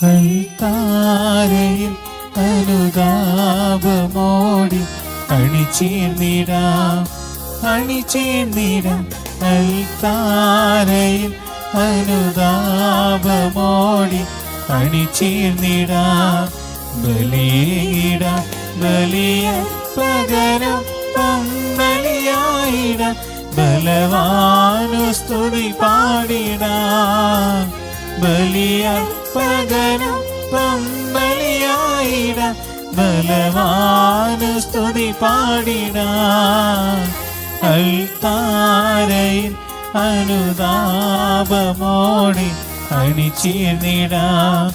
അൽത്താരയിൽ അനുതാപമോടി അണിചേർന്നിടാം അൽത്താരയിൽ അനുതാപമോടി അണിചേർന്നിടാം ബലിയിടാം പകരം ബലിയായിടാം ബലവാനു സ്തുതി പാടിടാം ബലിയായി പകരം ബലിയായിടാം ബലവാനു സ്തുതി പാടിടാം അൽത്താരയിൽ അനുതാപമോടി അണിചേർന്നിടാം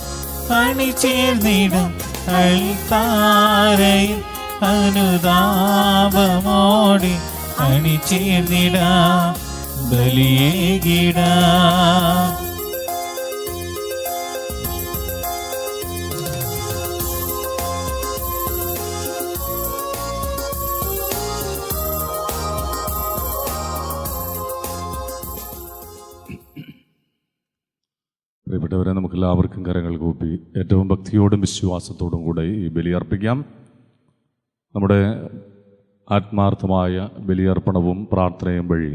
അൽത്താരയിൽ അനുതാപമോടി അണിചേർന്നിടാം ബലിയേകിടാം. പ്രിയപ്പെട്ടവരെ, നമുക്കെല്ലാവർക്കും കരങ്ങൾ കൂപ്പി ഏറ്റവും ഭക്തിയോടും വിശ്വാസത്തോടും കൂടെ ഈ ബലിയർപ്പിക്കാം. നമ്മുടെ ആത്മാർത്ഥമായ ബലിയർപ്പണവും പ്രാർത്ഥനയും വഴി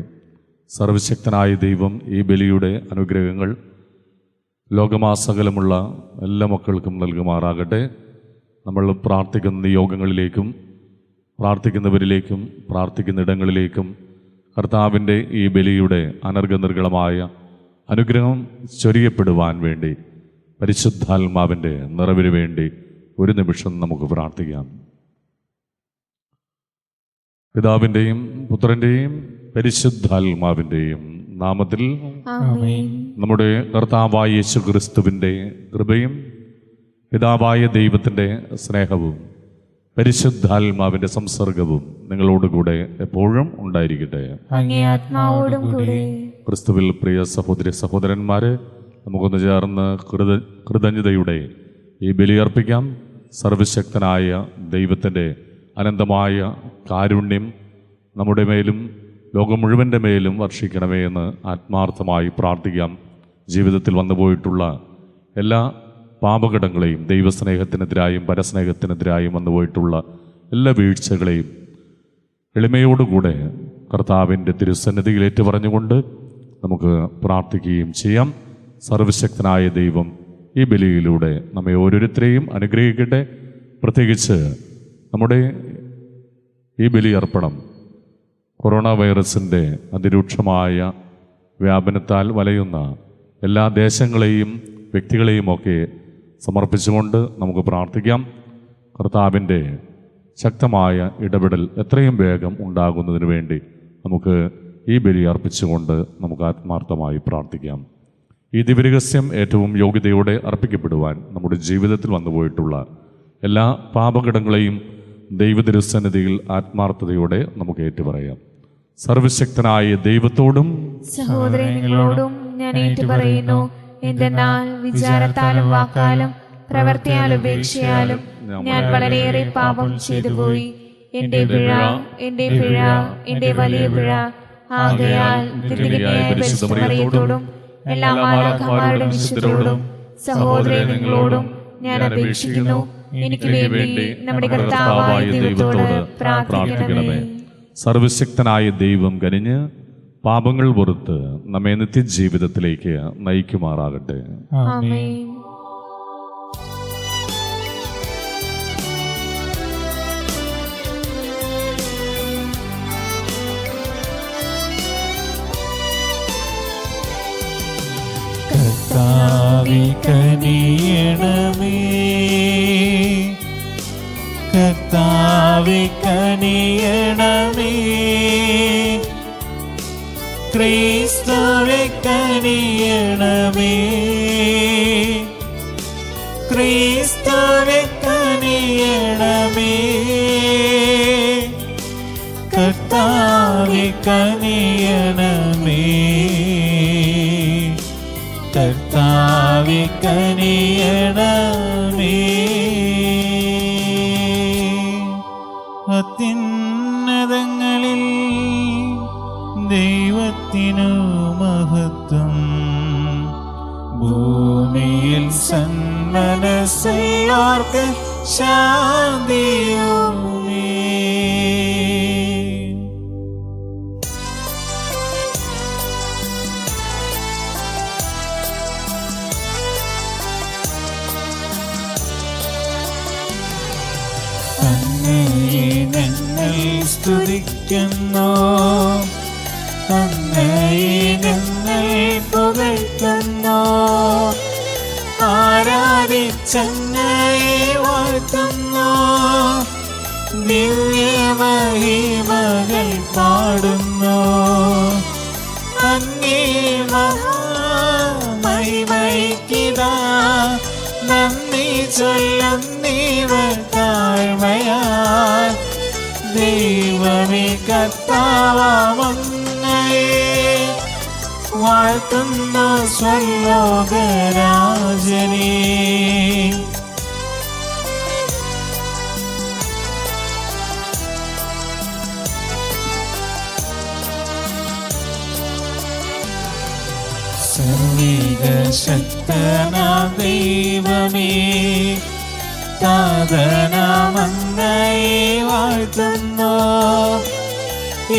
സർവശക്തനായ ദൈവം ഈ ബലിയുടെ അനുഗ്രഹങ്ങൾ ലോകമാസകലമുള്ള എല്ലാ മക്കൾക്കും നൽകുമാറാകട്ടെ. നമ്മൾ പ്രാർത്ഥിക്കുന്ന നിയോഗങ്ങളിലേക്കും പ്രാർത്ഥിക്കുന്നവരിലേക്കും പ്രാർത്ഥിക്കുന്നിടങ്ങളിലേക്കും കർത്താവിൻ്റെ ഈ ബലിയുടെ അനർഘനിർഗളമായ അനുഗ്രഹം ചൊരിയപ്പെടുവാൻ വേണ്ടി പരിശുദ്ധാത്മാവിൻ്റെ നിറവിന് വേണ്ടി ഒരു നിമിഷം നമുക്ക് പ്രാർത്ഥിക്കാം. പിതാവിൻ്റെയും പുത്രൻ്റെയും പരിശുദ്ധാത്മാവിൻ്റെയും നാമത്തിൽ നമ്മുടെ കർത്താവായ യേശുക്രിസ്തുവിൻ്റെ കൃപയും പിതാവായ ദൈവത്തിൻ്റെ സ്നേഹവും പരിശുദ്ധാത്മാവിൻ്റെ സംസർഗവും നിങ്ങളോടുകൂടെ എപ്പോഴും ഉണ്ടായിരിക്കട്ടെ. ക്രിസ്തുവിൽ പ്രിയ സഹോദരി സഹോദരന്മാരെ, നമുക്കൊന്ന് ചേർന്ന് കൃതജ്ഞതയുടെ ഈ ബലിയർപ്പിക്കാം. സർവശക്തനായ ദൈവത്തിൻ്റെ അനന്തമായ കാരുണ്യം നമ്മുടെ മേലും ലോകം മുഴുവൻ്റെ മേലും വർഷിക്കണമേ എന്ന് ആത്മാർത്ഥമായി പ്രാർത്ഥിക്കാം. ജീവിതത്തിൽ വന്നുപോയിട്ടുള്ള എല്ലാ പാപഘടങ്ങളെയും ദൈവസ്നേഹത്തിനെതിരായും പരസ്നേഹത്തിനെതിരായും വന്നുപോയിട്ടുള്ള എല്ലാ വീഴ്ചകളെയും എളിമയോടുകൂടെ കർത്താവിൻ്റെ തിരുസന്നിധിയിൽ ഏറ്റുപറഞ്ഞുകൊണ്ട് നമുക്ക് പ്രാർത്ഥിക്കുകയും ചെയ്യാം. സർവശക്തനായ ദൈവം ഈ ബലിയിലൂടെ നമ്മെ ഓരോരുത്തരെയും അനുഗ്രഹിക്കട്ടെ. പ്രത്യേകിച്ച് നമ്മുടെ ഈ ബലിയർപ്പണം കൊറോണ വൈറസിൻ്റെ അതിരൂക്ഷമായ വ്യാപനത്താൽ വലയുന്ന എല്ലാ ദേശങ്ങളെയും വ്യക്തികളെയുമൊക്കെ സമർപ്പിച്ചുകൊണ്ട് നമുക്ക് പ്രാർത്ഥിക്കാം. കർത്താവിൻ്റെ ശക്തമായ ഇടപെടൽ എത്രയും വേഗം ഉണ്ടാകുന്നതിന് വേണ്ടി നമുക്ക് ഈ ബലി അർപ്പിച്ചുകൊണ്ട് നമുക്ക് ആത്മാർത്ഥമായി പ്രാർത്ഥിക്കാം. ഈ ദിവ്യരഹസ്യം ഏറ്റവും യോഗ്യതയോടെ അർപ്പിക്കപ്പെടുവാൻ നമ്മുടെ ജീവിതത്തിൽ വന്നുപോയിട്ടുള്ള എല്ലാ പാപഘടങ്ങളെയും ദൈവതിരുസന്നിധിയിൽ ആത്മാർത്ഥതയോടെ നമുക്ക് ഏറ്റുപറയാം. സർവശക്തനായ ദൈവത്തോടും സഹോദരങ്ങളോടും ഞാൻ ഏറ്റുപറയുന്നു, എന്തെന്നാൽ വിചാരത്താലും വാക്കാലും പ്രവൃത്തിയാലും ഉപേക്ഷയാലും ഞാൻ വളരെയേറെ പാപം ചെയ്തുപോയി. എന്റെ പിഴ, എന്റെ വലിയ പിഴ. ആകയാൽ പരിശുദ്ധമറിയത്തോടും എല്ലാ മാലാഖമാരുടെ വിശുദ്ധരോടും സഹോദരങ്ങളോടും ഞാൻ അപേക്ഷിക്കുന്നു, എനിക്ക് വേണ്ടി നമ്മുടെ കർത്താവായ ദൈവത്തോട് പ്രാർത്ഥിക്കണമേ. സർവശക്തനായ ദൈവം കനിഞ്ഞ് പാപങ്ങൾ പുറത്ത് നമ്മെ നിത്യജീവിതത്തിലേക്ക് നയിക്കുമാറാകട്ടെ. ആമേൻ. കർത്താവേ കനിയണമേ, കർത്താവേ കനിയണമേ, ക്രിസ്തുവേ കനിയണമേ, ക്രിസ്തുവേ കനിയണമേ, കർത്താവേ കനിയണമേ, കർത്താവേ കനിയണമേ. അത്യുന്നതങ്ങളിൽ ദൈവത്തിനു മഹത്വം, ഭൂമിയിലാകാശങ്ങളിൽ ഭൂമിയിൽ സന്മനസ്സുള്ളോർക്ക് ശാന്തിയുമേ. അങ്ങയെ ഞങ്ങൾ സ്തുതിക്കുന്നു, അങ്ങയെ ഞങ്ങൾ പുകഴ്ത്തുന്നു, ആരാധിച്ചങ്ങയെ വാഴ്ത്തുന്നു, ദിവ്യമഹിമകൾ പാടുന്നു. അങ്ങേ മഹാമഹിമയ്ക്കിതാ നന്ദി ചൊല്ലുന്നീവർ താഴ്മയാൽ. ദൈവമേ കർത്താവങ്ങയെ വാഴ്ത്തുന്നു സ്വർലോകരാജനേ. സർവ്വശക്തനാം ദൈവമേ, താതനാമങ്ങയെ വാഴ്ത്തുന്നു.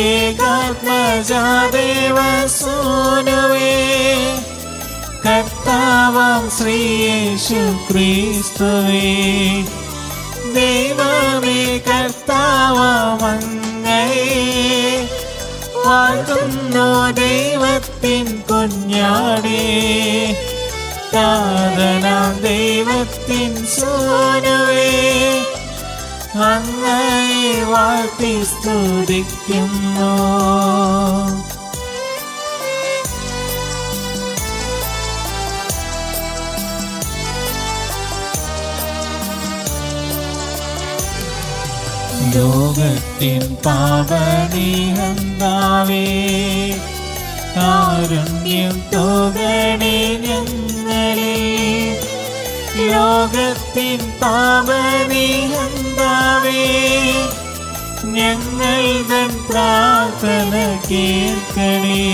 ഏകാത്മജാദേവസൂനുവേ, കർത്താവാം ശ്രീയേശു ക്രിസ്തുവേ, ദൈവമേ കർത്താവങ്ങയെ വാഴ്ത്തുന്നു. ദൈവത്തിൻ കുഞ്ഞാടേ, താതനാം ദൈവത്തിൻ സൂനുവേ, അങ്ങയെ വാഴ്ത്തി സ്തുതിക്കുന്നു. ലോകത്തിൻ പാപനിഹന്താവേ, കാരുണ്യം തോകണേ ഞങ്ങളിൽ. ലോകത്തിൻ പാപനിഹന്താവേ, ഞങ്ങൾ തൻ പ്രാർത്ഥന കേൾക്കണേ.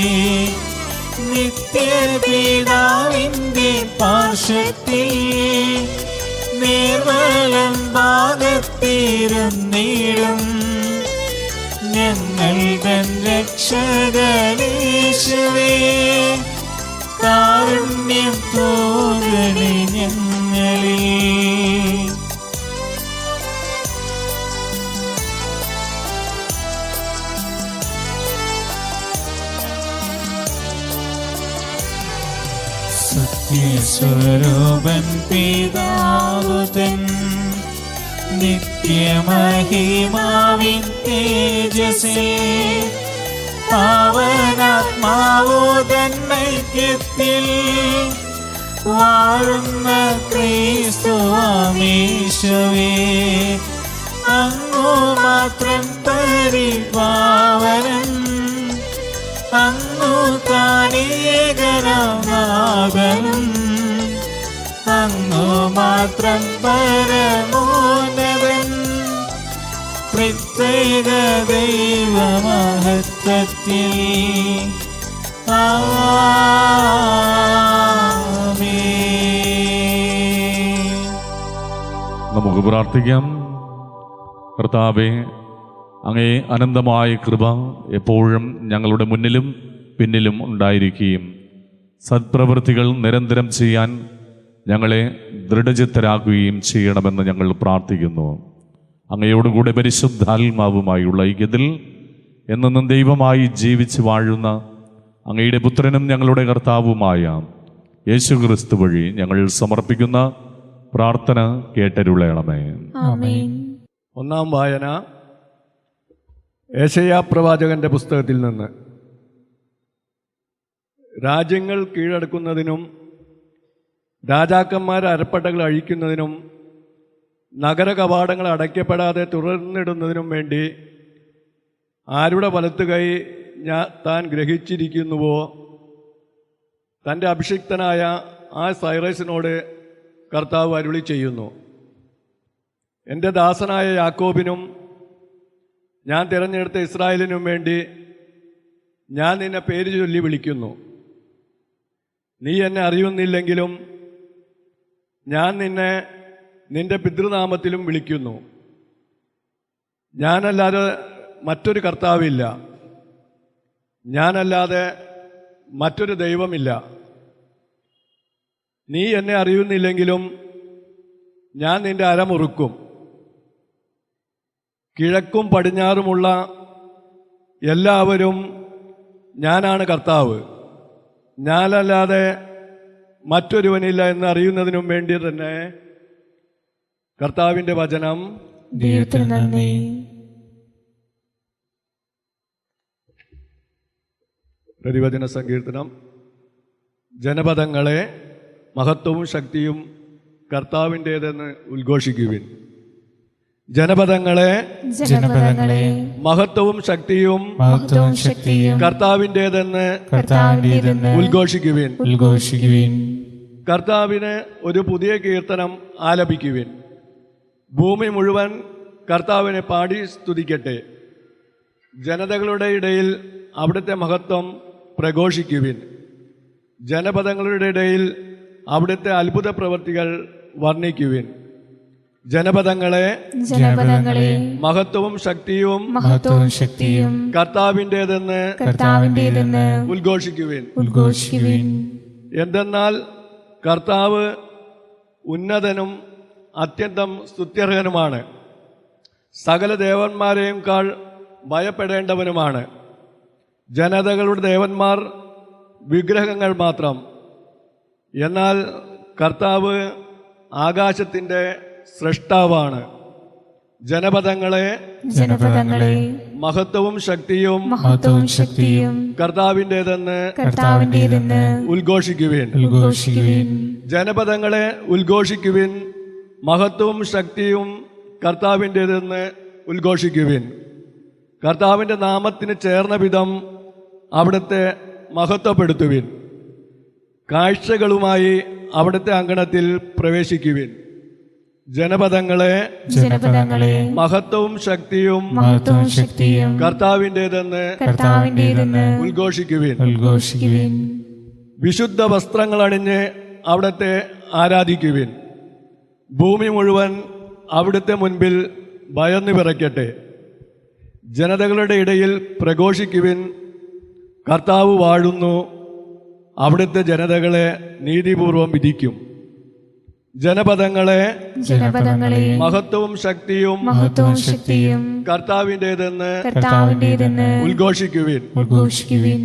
നിത്യപിതാവിൻ്റെ പാർശ്വത്തിൽ നിർമ്മലം ഭാഗത്തിരുന്നിടും ഞങ്ങൾ തൻ രക്ഷകനീശുവേ, കാരുണ്യം തോന്നണേ ഞങ്ങളിൽ. സത്യസ്വരൂപൻ പിതാവുതൻ നിത്യമഹിമാവിൻ തേജസ്സിൽ പാവനാത്മാവുതൻ ഐക്യത്തിൽ വാഴുന്ന ക്രിസ്തുവാമീശുവേ, അങ്ങു മാത്രം പരിപാവനൻ, അങ്ങു താനേകനാഥനും, അങ്ങു മാത്രം പരമോന്നതൻ. പ്രത്യേക ദൈവമഹത്വത്തിൽ ആമേൻ. നമുക്ക് പ്രാർത്ഥിക്കാം. കർത്താവേ, അങ്ങേ അനന്തമായ കൃപ എപ്പോഴും ഞങ്ങളുടെ മുന്നിലും പിന്നിലും ഉണ്ടായിരിക്കുകയും സത്പ്രവൃത്തികൾ നിരന്തരം ചെയ്യാൻ ഞങ്ങളെ ദൃഢചിത്തരാക്കുകയും ചെയ്യണമെന്ന് ഞങ്ങൾ പ്രാർത്ഥിക്കുന്നു. അങ്ങയോടുകൂടെ പരിശുദ്ധാത്മാവുമായുള്ള ഐക്യത്തിൽ എന്നെന്നും ദൈവമായി ജീവിച്ച് വാഴുന്ന അങ്ങയുടെ പുത്രനും ഞങ്ങളുടെ കർത്താവുമായ യേശു ക്രിസ്തു വഴി ഞങ്ങൾ സമർപ്പിക്കുന്ന പ്രാർത്ഥന കേട്ടരുളയണമേ. ആമേൻ. ഒന്നാം വായന യെശയ്യാ പ്രവാചകന്റെ പുസ്തകത്തിൽ നിന്ന്. രാജ്യങ്ങൾ കീഴടക്കുന്നതിനും രാജാക്കന്മാർ അരപ്പട്ടകൾ അഴിക്കുന്നതിനും നഗര കവാടങ്ങൾ അടയ്ക്കപ്പെടാതെ തുറന്നിടുന്നതിനും വേണ്ടി ആരുടെ വലത്തു കൈ താൻ ഗ്രഹിച്ചിരിക്കുന്നുവോ, തൻ്റെ അഭിഷിക്തനായ ആ സൈറസിനോട് കർത്താവ് അരുളി ചെയ്യുന്നു. എൻ്റെ ദാസനായ യാക്കോബിനും ഞാൻ തിരഞ്ഞെടുത്ത ഇസ്രായേലിനും വേണ്ടി ഞാൻ നിന്നെ പേര് ചൊല്ലി വിളിക്കുന്നു. നീ എന്നെ അറിയുന്നില്ലെങ്കിലും ഞാൻ നിന്നെ നിന്റെ പിതൃനാമത്തിലും വിളിക്കുന്നു. ഞാനല്ലാതെ മറ്റൊരു കർത്താവില്ല, ഞാനല്ലാതെ മറ്റൊരു ദൈവമില്ല. നീ എന്നെ അറിയുന്നില്ലെങ്കിലും ഞാൻ നിന്റെ അരമുറുക്കും. കിഴക്കും പടിഞ്ഞാറുമുള്ള എല്ലാവരും ഞാനാണ് കർത്താവ്, ഞാനല്ലാതെ മറ്റൊരുവനില്ല എന്ന് അറിയുന്നതിനും വേണ്ടി തന്നെ കർത്താവിൻ്റെ വചനം. ദൈവത്തിന് നന്ദി. പ്രതിവചന സങ്കീർത്തനം. ജനപദങ്ങളെ മഹത്വവും ശക്തിയും കർത്താവിൻ്റേതെന്ന് ഉദ്ഘോഷിക്കുവിൻ. ജനപദങ്ങളെ ജനപദങ്ങളെ മഹത്വവും ശക്തിയും മഹത്വവും ശക്തിയും കർത്താവിൻ്റേതെന്ന് കർത്താവിന്റേതെന്ന് ഉദ്ഘോഷിക്കുവിൻ. ഉദ്ഘോഷിക്കുവിൻ. കർത്താവിന് ഒരു പുതിയ കീർത്തനം ആലപിക്കുവിൻ. ഭൂമി മുഴുവൻ കർത്താവിനെ പാടി സ്തുതിക്കട്ടെ. ജനതകളുടെ ഇടയിൽ അവിടുത്തെ മഹത്വം പ്രഘോഷിക്കുവിൻ. ജനപദങ്ങളുടെ ഇടയിൽ അവിടുത്തെ അത്ഭുത പ്രവൃത്തികൾ വർണ്ണിക്കുവിൻ. ജനപദങ്ങളെ ജനപദങ്ങളെ മഹത്വവും ശക്തിയും മഹത്വവും ശക്തിയും കർത്താവിൻ്റേതെന്ന് കർത്താവിന്റേതെന്ന് ഉദ്ഘോഷിക്കുവിൻ. ഉദ്ഘോഷിക്കുവിൻ. എന്തെന്നാൽ കർത്താവ് ഉന്നതനും അത്യന്തം സ്തുത്യർഹനുമാണ്, സകല ദേവന്മാരെയുംക്കാൾ ഭയപ്പെടേണ്ടവനുമാണ്. ജനതകളുടെ ദേവന്മാർ വിഗ്രഹങ്ങൾ മാത്രം, എന്നാൽ കർത്താവ് ആകാശത്തിൻ്റെ സൃഷ്ടാവാണ്. ജനപദങ്ങളെ ജനപദങ്ങളെ മഹത്വവും ശക്തിയും മഹത്വവും ശക്തിയും കർത്താവിൻ്റേതെന്ന് കർത്താവിന്റേതെന്ന് ഉദ്ഘോഷിക്കുവിൻ. ഉദ്ഘോഷിക്കുവിൻ. ജനപദങ്ങളെ ഉദ്ഘോഷിക്കുവിൻ. മഹത്വവും ശക്തിയും കർത്താവിൻ്റേതെന്ന് ഉദ്ഘോഷിക്കുവിൻ. കർത്താവിൻ്റെ നാമത്തിന് ചേർന്ന വിധം അവിടുത്തെ മഹത്വപ്പെടുത്തുവിൻ. കാഴ്ചകളുമായി അവിടുത്തെ അങ്കണത്തിൽ പ്രവേശിക്കുവിൻ. ജനപദങ്ങളെ ജനപദങ്ങളെ മഹത്വവും ശക്തിയും മഹത്വവും ശക്തിയും കർത്താവിൻ്റേതെന്ന് കർത്താവിന്റേതെന്ന് ഉദ്ഘോഷിക്കുവിൻ. ഉദ്ഘോഷിക്കുവിൻ. വിശുദ്ധ വസ്ത്രങ്ങൾ അണിഞ്ഞ് അവിടുത്തെ ആരാധിക്കുവിൻ. ഭൂമി മുഴുവൻ അവിടുത്തെ മുൻപിൽ ഭയന്നു വിറയ്ക്കട്ടെ. ജനതകളുടെ ഇടയിൽ പ്രഘോഷിക്കുവിൻ. കർത്താവ് വാഴുന്നു, അവിടുത്തെ ജനതകളെ നീതിപൂർവം വിധിക്കും. ജനപദങ്ങളെ ജനപദങ്ങളെ മഹത്വവും ശക്തിയും മഹത്വവും ശക്തിയും കർത്താവിൻ്റേതെന്ന് കർത്താവിന്റേതെന്ന് ഉദ്ഘോഷിക്കുവിൻ. ഉദ്ഘോഷിക്കുവിൻ.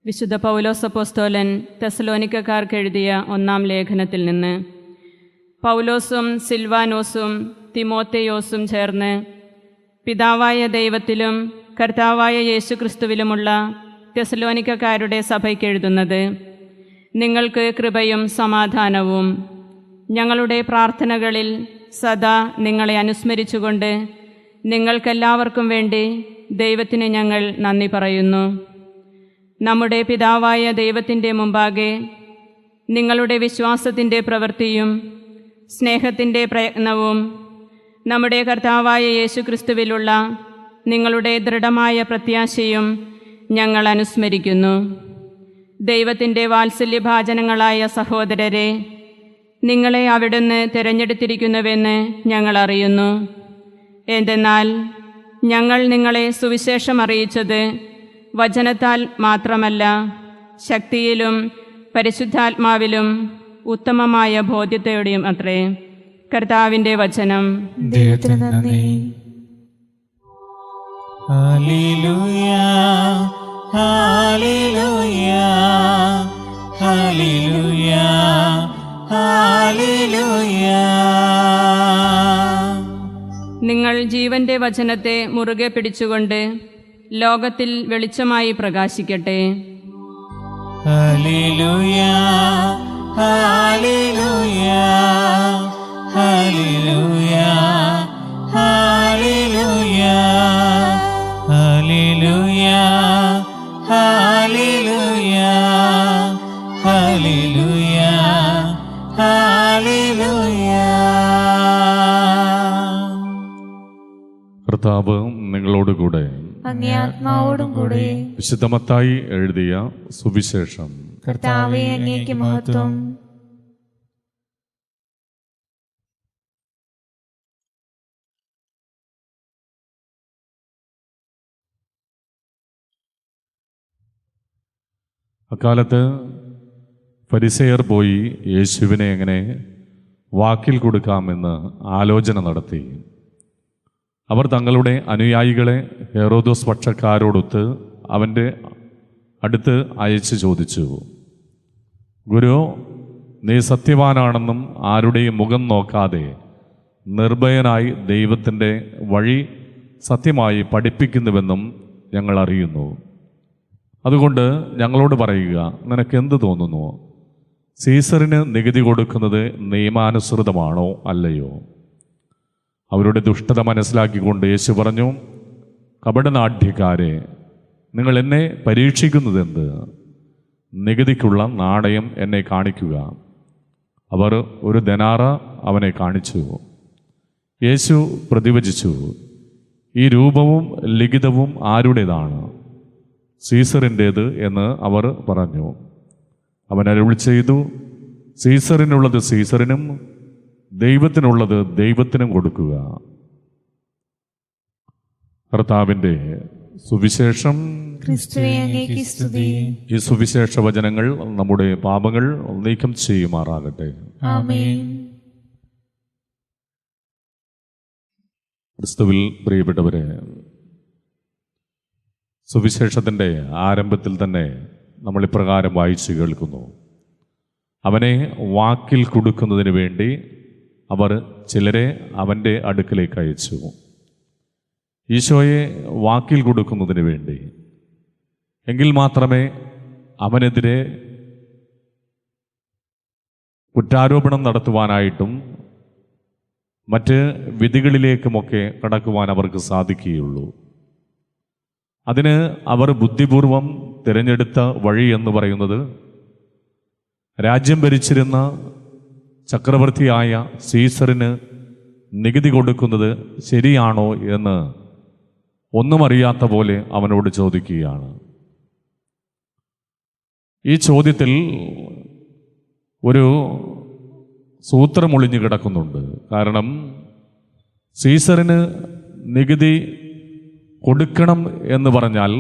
വിശുദ്ധ പൗലോസ് അപ്പോസ്തലൻ തെസലോനിക്കക്കാർക്ക് എഴുതിയ 1-ാം ലേഖനത്തിൽ നിന്ന്. പൗലോസും സിൽവാനോസും തിമോത്തേയോസും ചേർന്ന് പിതാവായ ദൈവത്തിലും കർത്താവായ യേശുക്രിസ്തുവിലുമുള്ള തെസലോനിക്കക്കാരുടെ സഭയ്ക്ക് എഴുതുന്നത്. നിങ്ങൾക്ക് കൃപയും സമാധാനവും. ഞങ്ങളുടെ പ്രാർത്ഥനകളിൽ സദാ നിങ്ങളെ അനുസ്മരിച്ചുകൊണ്ട് നിങ്ങൾക്കെല്ലാവർക്കും വേണ്ടി ദൈവത്തിന് ഞങ്ങൾ നന്ദി പറയുന്നു. നമ്മുടെ പിതാവായ ദൈവത്തിൻ്റെ മുമ്പാകെ നിങ്ങളുടെ വിശ്വാസത്തിൻ്റെ പ്രവൃത്തിയും സ്നേഹത്തിൻ്റെ പ്രയത്നവും നമ്മുടെ കർത്താവായ യേശുക്രിസ്തുവിലുള്ള നിങ്ങളുടെ ദൃഢമായ പ്രത്യാശയും ഞങ്ങൾ അനുസ്മരിക്കുന്നു. ദൈവത്തിൻ്റെ വാത്സല്യഭാജനങ്ങളായ സഹോദരരെ, നിങ്ങളെ അവിടുന്ന് തിരഞ്ഞെടുത്തിരിക്കുന്നുവെന്ന് ഞങ്ങൾ അറിയുന്നു. എന്തെന്നാൽ ഞങ്ങൾ നിങ്ങളെ സുവിശേഷം അറിയിച്ചത് വചനത്താൽ മാത്രമല്ല, ശക്തിയിലും പരിശുദ്ധാത്മാവിലും ഉത്തമമായ ബോധ്യത്തോടെയും അത്രേ. കർത്താവിൻ്റെ വചനം. ദൈവത്തിന് നന്ദി. ഹല്ലേലൂയ ഹല്ലേലൂയ ഹല്ലേലൂയ ഹല്ലേലൂയ. നിങ്ങൾ ജീവന്റെ വചനത്തെ മുറുകെ പിടിച്ചുകൊണ്ട് ലോകത്തിൽ വെളിച്ചമായി പ്രകാശിക്കട്ടെ. ഹല്ലേലൂയ ഹല്ലേലൂയ ഹല്ലേലൂയ ഹല്ലേലൂയ ഹല്ലേലൂയ ഹല്ലേലൂയ ഹല്ലേലൂയ ഹല്ലേലൂയ. ഹല്ലേലൂയ. കർത്താവ് നിങ്ങളോടുകൂടെ. അങ്ങേ ആത്മാവോടും കൂടെ. വിശുദ്ധ മത്തായി എഴുതിയ സുവിശേഷം. കർത്താവേ, അങ്ങേക്ക് മഹത്വം. അക്കാലത്ത് ഫരിസേയർ പോയി യേശുവിനെ എങ്ങനെ വാക്കിൽ കൊടുക്കാമെന്ന് ആലോചന നടത്തി. അവർ തങ്ങളുടെ അനുയായികളെ ഹെറോദോസ് പക്ഷക്കാരോടൊത്ത് അവൻ്റെ അടുത്ത് അയച്ച് ചോദിച്ചു, ഗുരു, നീ സത്യവാനാണെന്നും ആരുടെയും മുഖം നോക്കാതെ നിർഭയനായി ദൈവത്തിൻ്റെ വഴി സത്യമായി പഠിപ്പിക്കുന്നുവെന്നും ഞങ്ങൾ അറിയുന്നു. അതുകൊണ്ട് ഞങ്ങളോട് പറയുക, നിനക്കെന്ത് തോന്നുന്നു? സീസറിന് നികുതി കൊടുക്കുന്നത് നിയമാനുസൃതമാണോ അല്ലയോ? അവരുടെ ദുഷ്ടത മനസ്സിലാക്കിക്കൊണ്ട് യേശു പറഞ്ഞു, കപടനാട്യക്കാരെ, നിങ്ങൾ എന്നെ പരീക്ഷിക്കുന്നതെന്ത്? നികുതിക്കുള്ള നാണയം എന്നെ കാണിക്കുക. അവർ ഒരു ദനാറ അവനെ കാണിച്ചു. യേശു പ്രതിവചിച്ചു, ഈ രൂപവും ലിഖിതവും ആരുടേതാണ്? സീസറിൻ്റേത് എന്ന് അവർ പറഞ്ഞു. അവൻ അരുളി ചെയ്തു, സീസറിനുള്ളത് സീസറിനും ദൈവത്തിനുള്ളത് ദൈവത്തിനും കൊടുക്കുക. കർത്താവിൻ്റെ സുവിശേഷം. ക്രിസ്തുവേ, അങ്ങേക്ക് സ്തുതി. ഈ സുവിശേഷ വചനങ്ങൾ നമ്മുടെ പാപങ്ങൾ നീക്കം ചെയ്യുമാറാകട്ടെ. ആമേൻ. ക്രിസ്തുവിൽ പ്രിയപ്പെട്ടവരെ, സുവിശേഷത്തിൻ്റെ ആരംഭത്തിൽ തന്നെ നമ്മൾ ഇപ്രകാരം വായിച്ചു കേൾക്കുന്നു, അവനെ വാക്കിൽ കൊടുക്കുന്നതിന് വേണ്ടി അവർ ചിലരെ അവൻ്റെ അടുക്കലേക്ക് അയച്ചു. ഈശോയെ വാക്കിൽ കൊടുക്കുന്നതിന് വേണ്ടി. എങ്കിൽ മാത്രമേ അവനെതിരെ കുറ്റാരോപണം നടത്തുവാനായിട്ടും മറ്റ് വിധികളിലേക്കുമൊക്കെ കടക്കുവാൻ അവർക്ക് സാധിക്കുകയുള്ളൂ. അതിന് അവർ ബുദ്ധിപൂർവം തിരഞ്ഞെടുത്ത വഴി എന്ന് പറയുന്നത്, രാജ്യം ഭരിച്ചിരുന്ന ചക്രവർത്തിയായ സീസറിന് നികുതി കൊടുക്കുന്നത് ശരിയാണോ എന്ന് ഒന്നും അറിയാത്ത പോലെ അവനോട് ചോദിക്കുകയാണ്. ഈ ചോദ്യത്തിൽ ഒരു സൂത്രം ഒളിഞ്ഞു കിടക്കുന്നുണ്ട്. കാരണം സീസറിന് നികുതി കൊടുക്കണം എന്ന് പറഞ്ഞാൽ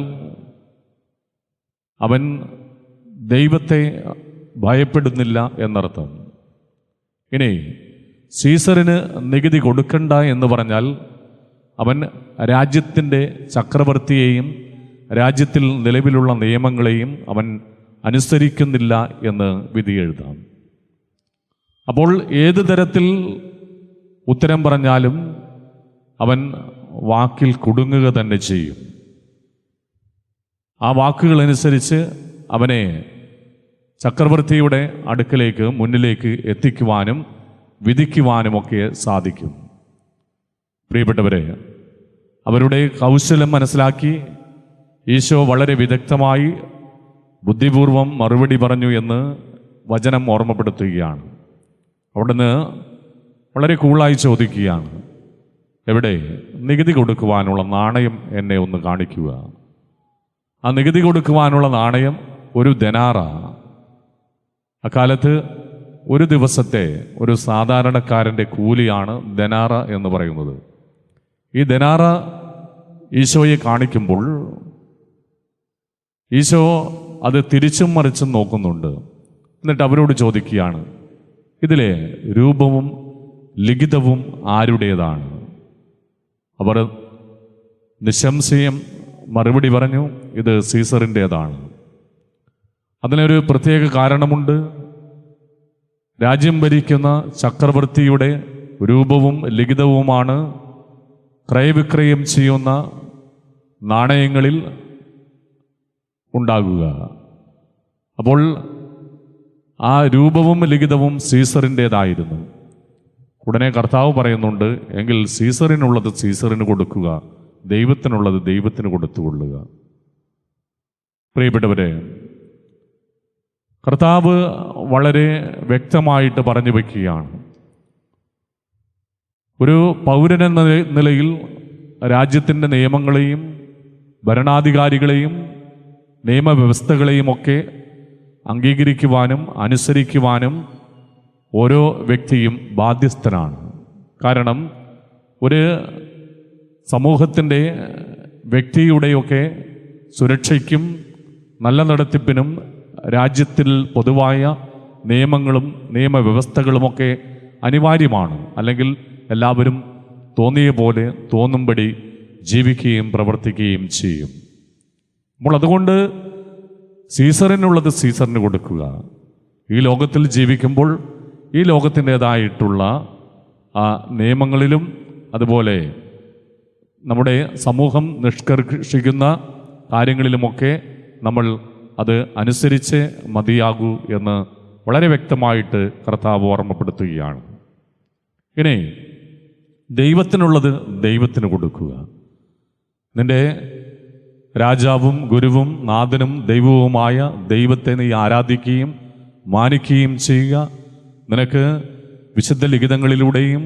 അവൻ ദൈവത്തെ ഭയപ്പെടുന്നില്ല എന്നർത്ഥം. ഇനി സീസറിന് നികുതി കൊടുക്കണ്ട എന്ന് പറഞ്ഞാൽ അവൻ രാജ്യത്തിൻ്റെ ചക്രവർത്തിയെയും രാജ്യത്തിൽ നിലവിലുള്ള നിയമങ്ങളെയും അവൻ അനുസരിക്കുന്നില്ല എന്ന് വിധി എഴുതാം. അപ്പോൾ ഏത് തരത്തിൽ ഉത്തരം പറഞ്ഞാലും അവൻ വാക്കിൽ കുടുങ്ങുക തന്നെ ചെയ്യും. ആ വാക്കുകളനുസരിച്ച് അവനെ ചക്രവർത്തിയുടെ അടുക്കലേക്ക് മുന്നിലേക്ക് എത്തിക്കുവാനും വിധിക്കുവാനുമൊക്കെ സാധിക്കും. പ്രിയപ്പെട്ടവരെ, അവരുടെ കൗശലം മനസ്സിലാക്കി ഈശോ വളരെ വിദഗ്ധമായി ബുദ്ധിപൂർവം മറുപടി പറഞ്ഞു എന്ന് വചനം ഓർമ്മപ്പെടുത്തുകയാണ്. അവിടുന്ന് വളരെ കൂളായി ചോദിക്കുകയാണ്, എവിടെ? നികുതി കൊടുക്കുവാനുള്ള നാണയം എന്നെ ഒന്ന് കാണിക്കുക. ആ നികുതി കൊടുക്കുവാനുള്ള നാണയം ഒരു ദനാറ. അക്കാലത്ത് ഒരു ദിവസത്തെ ഒരു സാധാരണക്കാരൻ്റെ കൂലിയാണ് ദനാറ എന്ന് പറയുന്നത്. ഈ ദനാറ ഈശോയെ കാണിക്കുമ്പോൾ ഈശോ അത് തിരിച്ചും മറിച്ചും നോക്കുന്നുണ്ട്. എന്നിട്ട് അവരോട് ചോദിക്കുകയാണ്, ഇതിലെ രൂപവും ലിഖിതവും ആരുടേതാണ്? അവർ നിസ്സംശയം മറുപടി പറഞ്ഞു, ഇത് സീസറിൻ്റേതാണ്. അതിനൊരു പ്രത്യേക കാരണമുണ്ട്. രാജ്യം ഭരിക്കുന്ന ചക്രവർത്തിയുടെ രൂപവും ലിഖിതവുമാണ് ക്രയവിക്രയം ചെയ്യുന്ന നാണയങ്ങളിൽ ഉണ്ടാകുക. അപ്പോൾ ആ രൂപവും ലിഖിതവും സീസറിൻ്റേതായിരുന്നു. ഉടനെ കർത്താവ് പറയുന്നുണ്ട്, എങ്കിൽ സീസറിനുള്ളത് സീസറിന് കൊടുക്കുക, ദൈവത്തിനുള്ളത് ദൈവത്തിന് കൊടുത്തുകൊള്ളുക. പ്രിയപ്പെട്ടവരെ, കർത്താവ് വളരെ വ്യക്തമായിട്ട് പറഞ്ഞു വയ്ക്കുകയാണ്. ഒരു പൗരനെന്ന നിലയിൽ രാജ്യത്തിൻ്റെ നിയമങ്ങളെയും ഭരണാധികാരികളെയും നിയമവ്യവസ്ഥകളെയും ഒക്കെ അംഗീകരിക്കുവാനും അനുസരിക്കുവാനും ഓരോ വ്യക്തിയും ബാധ്യസ്ഥനാണ്. കാരണം ഒരു സമൂഹത്തിൻ്റെ വ്യക്തിയുടെയൊക്കെ സുരക്ഷയ്ക്കും നല്ല നടത്തിപ്പിനും രാജ്യത്തിൽ പൊതുവായ നിയമങ്ങളും നിയമവ്യവസ്ഥകളുമൊക്കെ അനിവാര്യമാണ്. അല്ലെങ്കിൽ എല്ലാവരും തോന്നിയ പോലെ തോന്നുംപടി ജീവിക്കുകയും പ്രവർത്തിക്കുകയും ചെയ്യും. അപ്പോൾ അതുകൊണ്ട് സീസറിനുള്ളത് സീസറിന് കൊടുക്കുക. ഈ ലോകത്തിൽ ജീവിക്കുമ്പോൾ ഈ ലോകത്തിൻ്റേതായിട്ടുള്ള ആ നിയമങ്ങളിലും അതുപോലെ നമ്മുടെ സമൂഹം നിഷ്കർഷിക്കുന്ന കാര്യങ്ങളിലുമൊക്കെ നമ്മൾ അത് അനുസരിച്ച് മതിയാകൂ എന്ന് വളരെ വ്യക്തമായിട്ട് കർത്താവ് ഓർമ്മപ്പെടുത്തുകയാണ്. ഇനി ദൈവത്തിനുള്ളത് ദൈവത്തിന് കൊടുക്കുക. നിന്റെ രാജാവും ഗുരുവും നാഥനും ദൈവവുമായ ദൈവത്തെ നീ ആരാധിക്കുകയും മാനിക്കുകയും ചെയ്യുക. നിനക്ക് വിശുദ്ധ ലിഖിതങ്ങളിലൂടെയും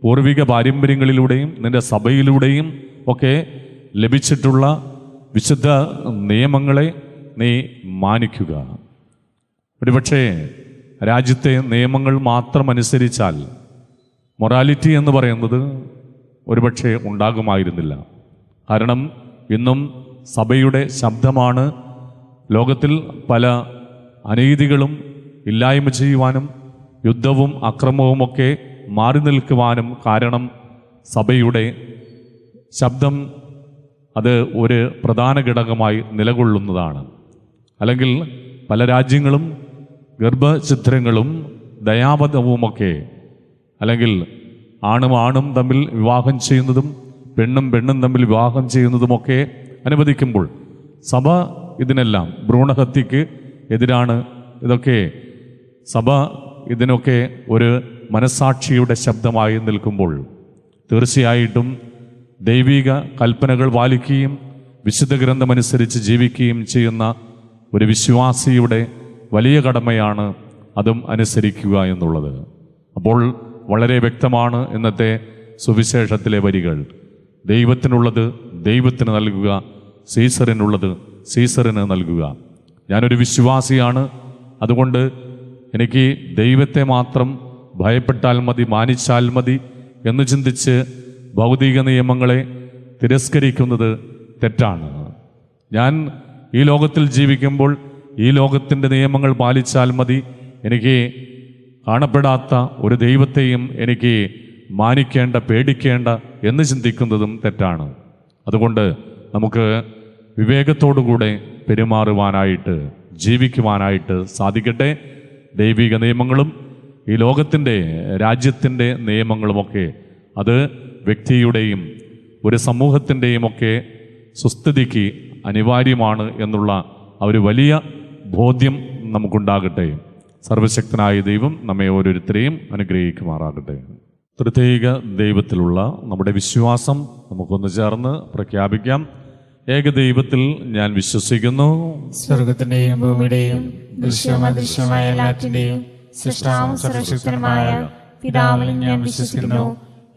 പൂർവിക പാരമ്പര്യങ്ങളിലൂടെയും നിന്റെ സഭയിലൂടെയും ഒക്കെ ലഭിച്ചിട്ടുള്ള വിശുദ്ധ നിയമങ്ങളെ നീ മാനിക്കുക. ഒരുപക്ഷേ രാജ്യത്തെ നിയമങ്ങൾ മാത്രം അനുസരിച്ചാൽ മൊറാലിറ്റി എന്ന് പറയുന്നത് ഒരുപക്ഷെ ഉണ്ടാകുമായിരുന്നില്ല. കാരണം ഇന്നും സഭയുടെ ശബ്ദമാണ് ലോകത്തിൽ പല അനീതികളും ഇല്ലായ്മ ചെയ്യുവാനും യുദ്ധവും അക്രമവുമൊക്കെ മാറി നിൽക്കുവാനും കാരണം സഭയുടെ ശബ്ദം അത് ഒരു പ്രധാന ഘടകമായി നിലകൊള്ളുന്നതാണ്. അല്ലെങ്കിൽ പല രാജ്യങ്ങളും ഗർഭഛിദ്രങ്ങളും ദയാവധവുമൊക്കെ അല്ലെങ്കിൽ ആണും ആണും തമ്മിൽ വിവാഹം ചെയ്യുന്നതും പെണ്ണും പെണ്ണും തമ്മിൽ വിവാഹം ചെയ്യുന്നതുമൊക്കെ അനുവദിക്കുമ്പോൾ സഭ ഇതിനെല്ലാം ഭ്രൂണഹത്യക്ക് എതിരാണ്. ഇതൊക്കെ സഭ ഇതിനൊക്കെ ഒരു മനസ്സാക്ഷിയുടെ ശബ്ദമായി നിൽക്കുമ്പോൾ തീർച്ചയായിട്ടും ദൈവിക കൽപ്പനകൾ പാലിക്കുകയും വിശുദ്ധ ഗ്രന്ഥമനുസരിച്ച് ജീവിക്കുകയും ചെയ്യുന്ന ഒരു വിശ്വാസിയുടെ വലിയ കടമയാണ് അതും അനുസരിക്കുക എന്നുള്ളത്. അപ്പോൾ വളരെ വ്യക്തമാണ് ഇന്നത്തെ സുവിശേഷത്തിലെ വരികൾ. ദൈവത്തിനുള്ളത് ദൈവത്തിന് നൽകുക, സീസറിനുള്ളത് സീസറിന് നൽകുക. ഞാനൊരു വിശ്വാസിയാണ്, അതുകൊണ്ട് എനിക്ക് ദൈവത്തെ മാത്രം ഭയപ്പെട്ടാൽ മതി, മാനിച്ചാൽ മതി എന്ന് ചിന്തിച്ച് ഭൗതിക നിയമങ്ങളെ തിരസ്കരിക്കുന്നത് തെറ്റാണ്. ഞാൻ ഈ ലോകത്തിൽ ജീവിക്കുമ്പോൾ ഈ ലോകത്തിൻ്റെ നിയമങ്ങൾ പാലിച്ചാൽ മതി, എനിക്ക് കാണപ്പെടാത്ത ഒരു ദൈവത്തെയും എനിക്ക് മാനിക്കേണ്ട, പേടിക്കേണ്ട എന്ന് ചിന്തിക്കുന്നതും തെറ്റാണ്. അതുകൊണ്ട് നമുക്ക് വിവേകത്തോടുകൂടെ പെരുമാറുവാനായിട്ട്, ജീവിക്കുവാനായിട്ട് സാധിക്കട്ടെ. ദൈവിക നിയമങ്ങളും ഈ ലോകത്തിൻ്റെ രാജ്യത്തിൻ്റെ നിയമങ്ങളുമൊക്കെ അത് വ്യക്തിയുടെയും ഒരു സമൂഹത്തിൻ്റെയും ഒക്കെ സുസ്ഥിതിക്ക് അനിവാര്യമാണ് എന്നുള്ള ആ ഒരു വലിയ ബോധ്യം നമുക്കുണ്ടാകട്ടെ. സർവശക്തനായ ദൈവം നമ്മെ ഓരോരുത്തരെയും അനുഗ്രഹിക്കുമാറാകട്ടെ. ത്രിത്വൈക ദൈവത്തിലുള്ള നമ്മുടെ വിശ്വാസം നമുക്കൊന്ന് ചേർന്ന് പ്രഖ്യാപിക്കാം. ഏകദൈവത്തിൽ ഞാൻ വിശ്വസിക്കുന്നു. സ്വർഗത്തിന്റെയും ഭൂമിയുടെയും ദൃശ്യവും അദൃശ്യമായ എല്ലാറ്റിന്റെയും സൃഷ്ടാവും സർവശക്തനുമായ പിതാവിൽ ഞാൻ വിശ്വസിക്കുന്നു.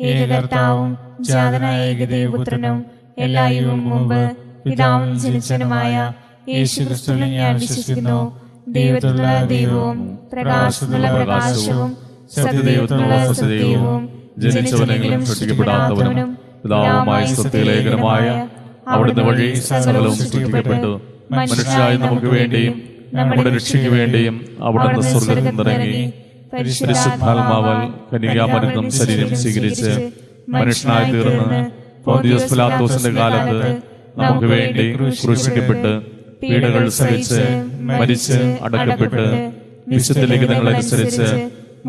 ഏകകർത്താവും ജാതനായ ഏകദൈവപുത്രനും എല്ലാ യുഗവും മുമ്പ് പിതാവിൽ ജനിച്ചനുമായ യേശുക്രിസ്തുവിൽ ഞാൻ വിശ്വസിക്കുന്നു. ദൈവത്തിലുള്ള ദൈവവും പ്രകാശത്തിലുള്ള പ്രകാശവും സത്യദൈവത്തിലുള്ള സത്യദൈവവും ജനിച്ചവനെങ്കിലും സൃഷ്ടിക്കപ്പെടാത്തവനും പിതാവുമായ സത്യലേഖനമായ അവിടുന്ന് വഴി സകലവും സൃഷ്ടിക്കപ്പെട്ടു. മനുഷ്യരായി നമുക്ക് വേണ്ടിയും നമ്മുടെ രക്ഷയ്ക്ക് വേണ്ടിയും അവിടുന്ന് സ്വർഗ്ഗത്തിൽ നിന്നിറങ്ങി പരിശുദ്ധാത്മാവാൽ കന്യകാമറിയം ശരീരം സ്വീകരിച്ച് മനുഷ്യനായി തീർന്ന് പോന്തിയോസ് പിലാത്തോസിന്റെ കാലത്ത് നമുക്ക് വേണ്ടി ക്രൂശിക്കപ്പെട്ട് പീഡകൾ സഹിച്ച് മരിച്ച് അടക്കപ്പെട്ട് വിശുദ്ധ ലിഖിതങ്ങളനുസരിച്ച്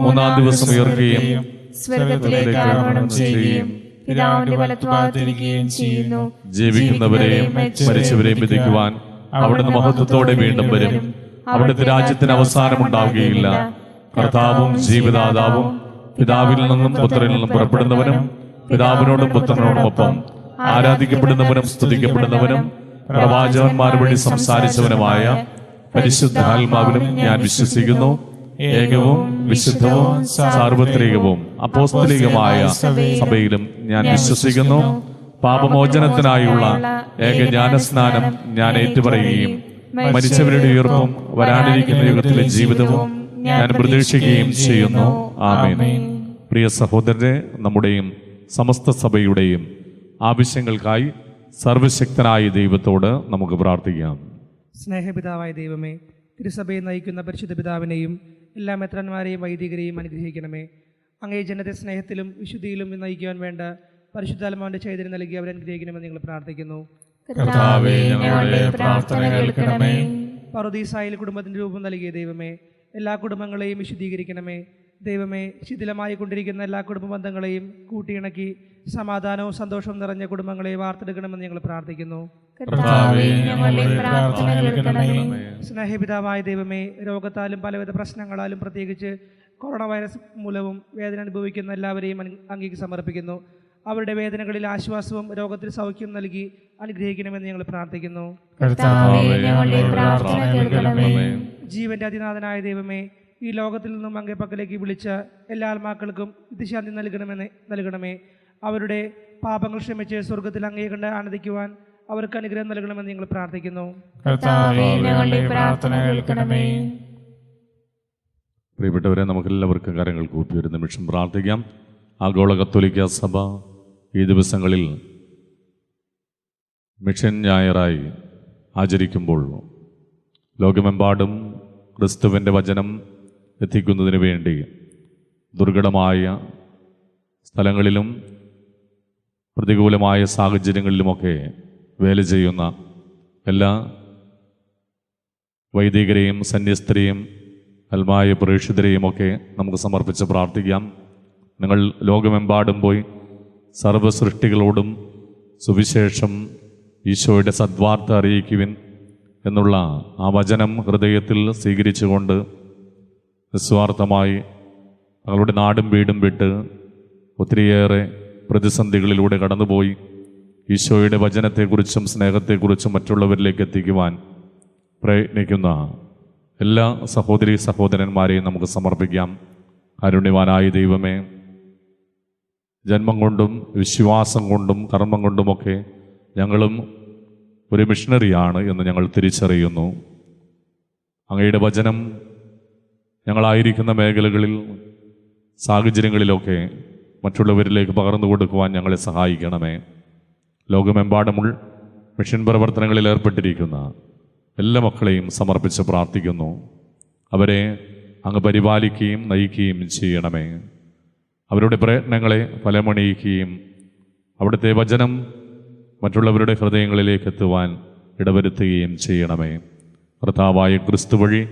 മൂന്നാം ദിവസം ഉയർക്കുകയും സ്വർഗ്ഗത്തിലേക്ക് ആരോഹണം ചെയ്യുകയും പിതാവിന്റെ വലത്തുഭാഗത്തിരിക്കുകയും ചെയ്യുന്നു. ജീവിക്കുന്നവരെയും മരിച്ചവരെയും വിധിക്കുവാൻ അവിടുന്ന് മഹത്വത്തോടെ വീണ്ടും വരും. അവിടുത്തെ രാജ്യത്തിന് അവസാനമുണ്ടാവുകയില്ല. കർത്താവും ജീവിതാതാവും പിതാവിൽ നിന്നും പുത്രനിൽ നിന്നും പുറപ്പെടുന്നവനും പിതാവിനോടും പുത്രനോടുമൊപ്പം ആരാധിക്കപ്പെടുന്നവനും സ്തുതിക്കപ്പെടുന്നവനും പ്രവാചകന്മാർ വഴി സംസാരിച്ചവനുമായ പരിശുദ്ധാത്മാവിലും ഞാൻ വിശ്വസിക്കുന്നു. ഏകവും വിശുദ്ധവും സാർവത്രികവും അപ്പോസ്തലികമായ സഭയിലും ഞാൻ വിശ്വസിക്കുന്നു. പാപമോചനത്തിനായുള്ള ഏകജ്ഞാനസ്നാനം ഞാൻ ഏറ്റുപറയുകയും മരിച്ചവരുടെ ഉയർപ്പും വരാനിരിക്കുന്ന യുഗത്തിലെ ജീവിതവും ഞാൻ പ്രതീക്ഷിക്കുകയും ചെയ്യുന്നു. ആമേൻ. പ്രിയ സഹോദരരെ, നമ്മുടെയും സമസ്ത സഭയുടെയും ആവശ്യങ്ങൾക്കായി സർവശക്തനായ ദൈവത്തോട് നമുക്ക് പ്രാർത്ഥിക്കാം. സ്നേഹപിതാവായ ദൈവമേ, തിരുസഭയെ നയിക്കുന്ന പരിശുദ്ധ പിതാവിനെയും എല്ലാ മെത്രാന്മാരെയും വൈദികരെയും അനുഗ്രഹിക്കണമേ. അങ്ങേ ജനത്തെ സ്നേഹത്തിലും വിശുദ്ധിയിലും നയിക്കുവാൻ വേണ്ട പരിശുദ്ധാത്മാവിന്റെ ചൈതന്യം നൽകി അവരെ അനുഗ്രഹിക്കണമെന്ന് ഞങ്ങൾ പ്രാർത്ഥിക്കുന്നു. കർത്താവേ, ഞങ്ങളുടെ പ്രാർത്ഥന കേൾക്കണമേ. പറുദീസായിൽ കുടുംബത്തിന് രൂപം നൽകിയ ദൈവമേ, എല്ലാ കുടുംബങ്ങളെയും വിശുദ്ധീകരിക്കണമേ. ദൈവമേ, ശിഥിലമായി കൊണ്ടിരിക്കുന്ന എല്ലാ കുടുംബ ബന്ധങ്ങളെയും കൂട്ടിയിണക്കി സമാധാനവും സന്തോഷവും നിറഞ്ഞ കുടുംബങ്ങളെ വാർത്തെടുക്കണമെന്ന് ഞങ്ങൾ പ്രാർത്ഥിക്കുന്നു. കർത്താവേ, ഞങ്ങളുടെ പ്രാർത്ഥന കേൾക്കണമേ. സ്നേഹപിതാവായ ദൈവമേ, രോഗത്താലും പലവിധ പ്രശ്നങ്ങളാലും പ്രത്യേകിച്ച് കൊറോണ വൈറസ് മൂലവും വേദന അനുഭവിക്കുന്ന എല്ലാവരെയും അങ്ങേക്ക് സമർപ്പിക്കുന്നു. അവരുടെ വേദനകളിൽ ആശ്വാസവും രോഗത്തിൽ സൗഖ്യം നൽകി അനുഗ്രഹിക്കണമെന്ന് ഞങ്ങൾ പ്രാർത്ഥിക്കുന്നു. കർത്താവേ, ഞങ്ങളുടെ പ്രാർത്ഥന കേൾക്കണമേ. ജീവന്റെ അതിനാഥനായ ദൈവമേ, ഈ ലോകത്തിൽ നിന്നും അങ്ങേ പക്കലേക്ക് വിളിച്ച എല്ലാ ആത്മാക്കൾക്കും നിത്യശാന്തി നൽകണമേ. അവരുടെ പാപങ്ങൾ ക്ഷമിച്ച് സ്വർഗത്തിൽ അങ്ങയെ കണ്ട് ആനന്ദിക്കുവാൻ അവർക്ക് അനുഗ്രഹം നൽകണമെന്ന് ഞങ്ങൾ പ്രാർത്ഥിക്കുന്നു. കർത്താവേ, ഞങ്ങളുടെ പ്രാർത്ഥന കേൾക്കണമേ. പ്രിയപ്പെട്ടവരെ, നമുക്കെല്ലാവർക്കും കരങ്ങൾ കൂപ്പി ഒരു നിമിഷം പ്രാർത്ഥിക്കാം. ആഗോള കത്തോലിക്ക സഭ ഈ ദിവസങ്ങളിൽ മിഷൻ ഞായറായി ആചരിക്കുമ്പോൾ ലോകമെമ്പാടും ക്രിസ്തുവിൻ്റെ വചനം എത്തിക്കുന്നതിന് വേണ്ടി ദുർഘടമായ സ്ഥലങ്ങളിലും പ്രതികൂലമായ സാഹചര്യങ്ങളിലുമൊക്കെ വേല ചെയ്യുന്ന എല്ലാ വൈദികരെയും സന്യസ്തരെയും അൽമായ പ്രേക്ഷിതരെയുമൊക്കെ നമുക്ക് സമർപ്പിച്ച് പ്രാർത്ഥിക്കാം. നിങ്ങൾ ലോകമെമ്പാടും പോയി സർവ്വസൃഷ്ടികളോടും സുവിശേഷം ഈശോയുടെ സദ്വാർത്ത അറിയിക്കുവിൻ എന്നുള്ള ആ വചനം ഹൃദയത്തിൽ സ്വീകരിച്ചുകൊണ്ട് നിസ്വാർത്ഥമായി തങ്ങളുടെ നാടും വീടും വിട്ട് ഒത്തിരിയേറെ പ്രതിസന്ധികളിലൂടെ കടന്നുപോയി ഈശോയുടെ വചനത്തെക്കുറിച്ചും സ്നേഹത്തെക്കുറിച്ചും മറ്റുള്ളവരിലേക്ക് എത്തിക്കുവാൻ പ്രയത്നിക്കുന്ന എല്ലാ സഹോദരീ സഹോദരന്മാരെയും നമുക്ക് സമർപ്പിക്കാം. കാരുണ്യവാനായ ദൈവമേ, ജന്മം കൊണ്ടും വിശ്വാസം കൊണ്ടും കർമ്മം കൊണ്ടുമൊക്കെ ഞങ്ങളും ഒരു മിഷണറിയാണ് എന്ന് ഞങ്ങൾ തിരിച്ചറിയുന്നു. അങ്ങയുടെ വചനം ഞങ്ങളായിരിക്കുന്ന മേഖലകളിൽ സാഹചര്യങ്ങളിലൊക്കെ മറ്റുള്ളവരിലേക്ക് പകർന്നു കൊടുക്കുവാൻ ഞങ്ങളെ സഹായിക്കണമേ. ലോകമെമ്പാടുമുള്ള മിഷൻ പ്രവർത്തനങ്ങളിൽ ഏർപ്പെട്ടിരിക്കുന്ന എല്ലാ മക്കളെയും സമർപ്പിച്ച് പ്രാർത്ഥിക്കുന്നു. അവരെ അങ്ങ് പരിപാലിക്കുകയും നയിക്കുകയും ചെയ്യണമേ. അവരുടെ പ്രയത്നങ്ങളെ ഫലമണിയിക്കുകയും അവിടുത്തെ വചനം മറ്റുള്ളവരുടെ ഹൃദയങ്ങളിലേക്ക് എത്തുവാൻ ഇടവരുത്തുകയും ചെയ്യണമേ. കർത്താവായ ക്രിസ്തു വഴി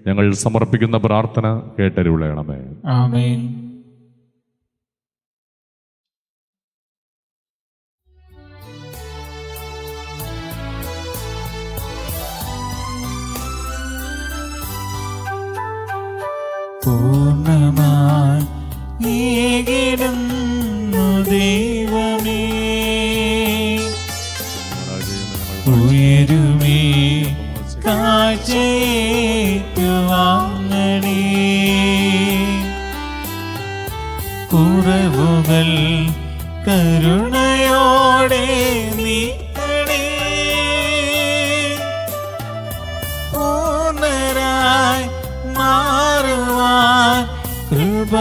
ഞങ്ങൾ സമർപ്പിക്കുന്ന പ്രാർത്ഥന കേട്ടരുളയണമേ. ആമേൻ. പൂർണ്ണമായി നീകിടുന്നു ദൈവമേ, ഉയരുമേ കാഴ്ചയേറ്റുവാങ്ങണേ. കുറവുകൾ കരുണയോടെ നീക്കണേ. പൂർണ്ണരായി മാറുവാൻ കൃപ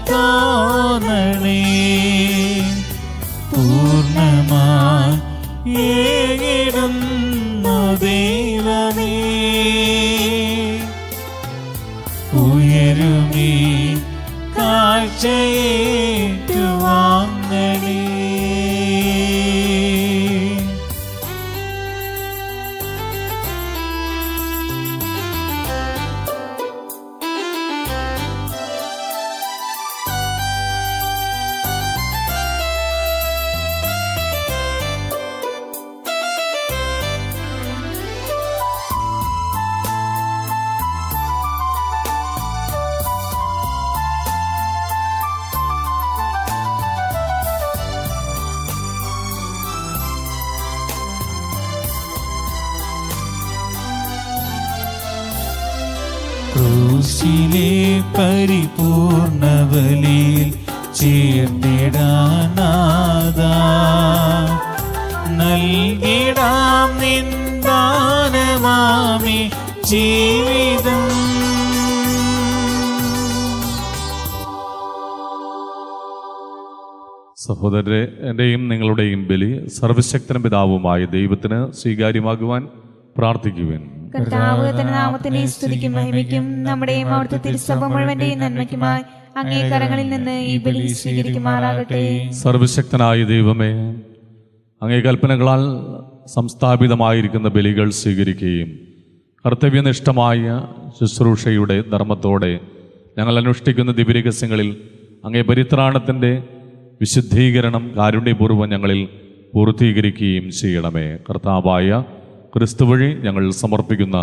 തോന്നണേ. പൂർണ്ണമായി ഏകിടുന്നു ദൈവമേ, ഉയരുമേ കാഴ്ചയേറ്റുവാങ്ങണേ. സഹോദരരെ, എൻ്റെയും നിങ്ങളുടെയും ബലി സർവശക്തനും പിതാവുമായ ദൈവത്തിന് സ്വീകാര്യമാകുവാൻ പ്രാർത്ഥിക്കുവിൻ. കർത്താവ് തന്റെ നാമത്തിന്റെ സ്തുതിക്കും മഹിമയ്ക്കും നമ്മുടെയും അവിടുത്തെ തിരുസഭ മുഴുവന്റെയും നന്മയ്ക്കുമായി അങ്ങേ കരങ്ങളിൽ നിന്ന് ഈ ബലി സ്വീകരിക്കുമാറാകട്ടെ. സർവശക്തനായ ദൈവമേ, അങ്ങേ കൽപ്പനകളാൽ സംസ്ഥാപിതമായിരിക്കുന്ന ബലികൾ സ്വീകരിക്കുകയും കർത്തവ്യനിഷ്ഠമായ ശുശ്രൂഷയുടെ ധർമ്മത്തോടെ ഞങ്ങൾ അനുഷ്ഠിക്കുന്ന ദിവ്യരഹസ്യങ്ങളിൽ അങ്ങേ പരിത്രാണത്തിൻ്റെ വിശുദ്ധീകരണം കാരുണ്യപൂർവ്വം ഞങ്ങളിൽ പൂർത്തീകരിക്കുകയും ചെയ്യണമേ. കർത്താവായ ക്രിസ്തു വഴി ഞങ്ങൾ സമർപ്പിക്കുന്ന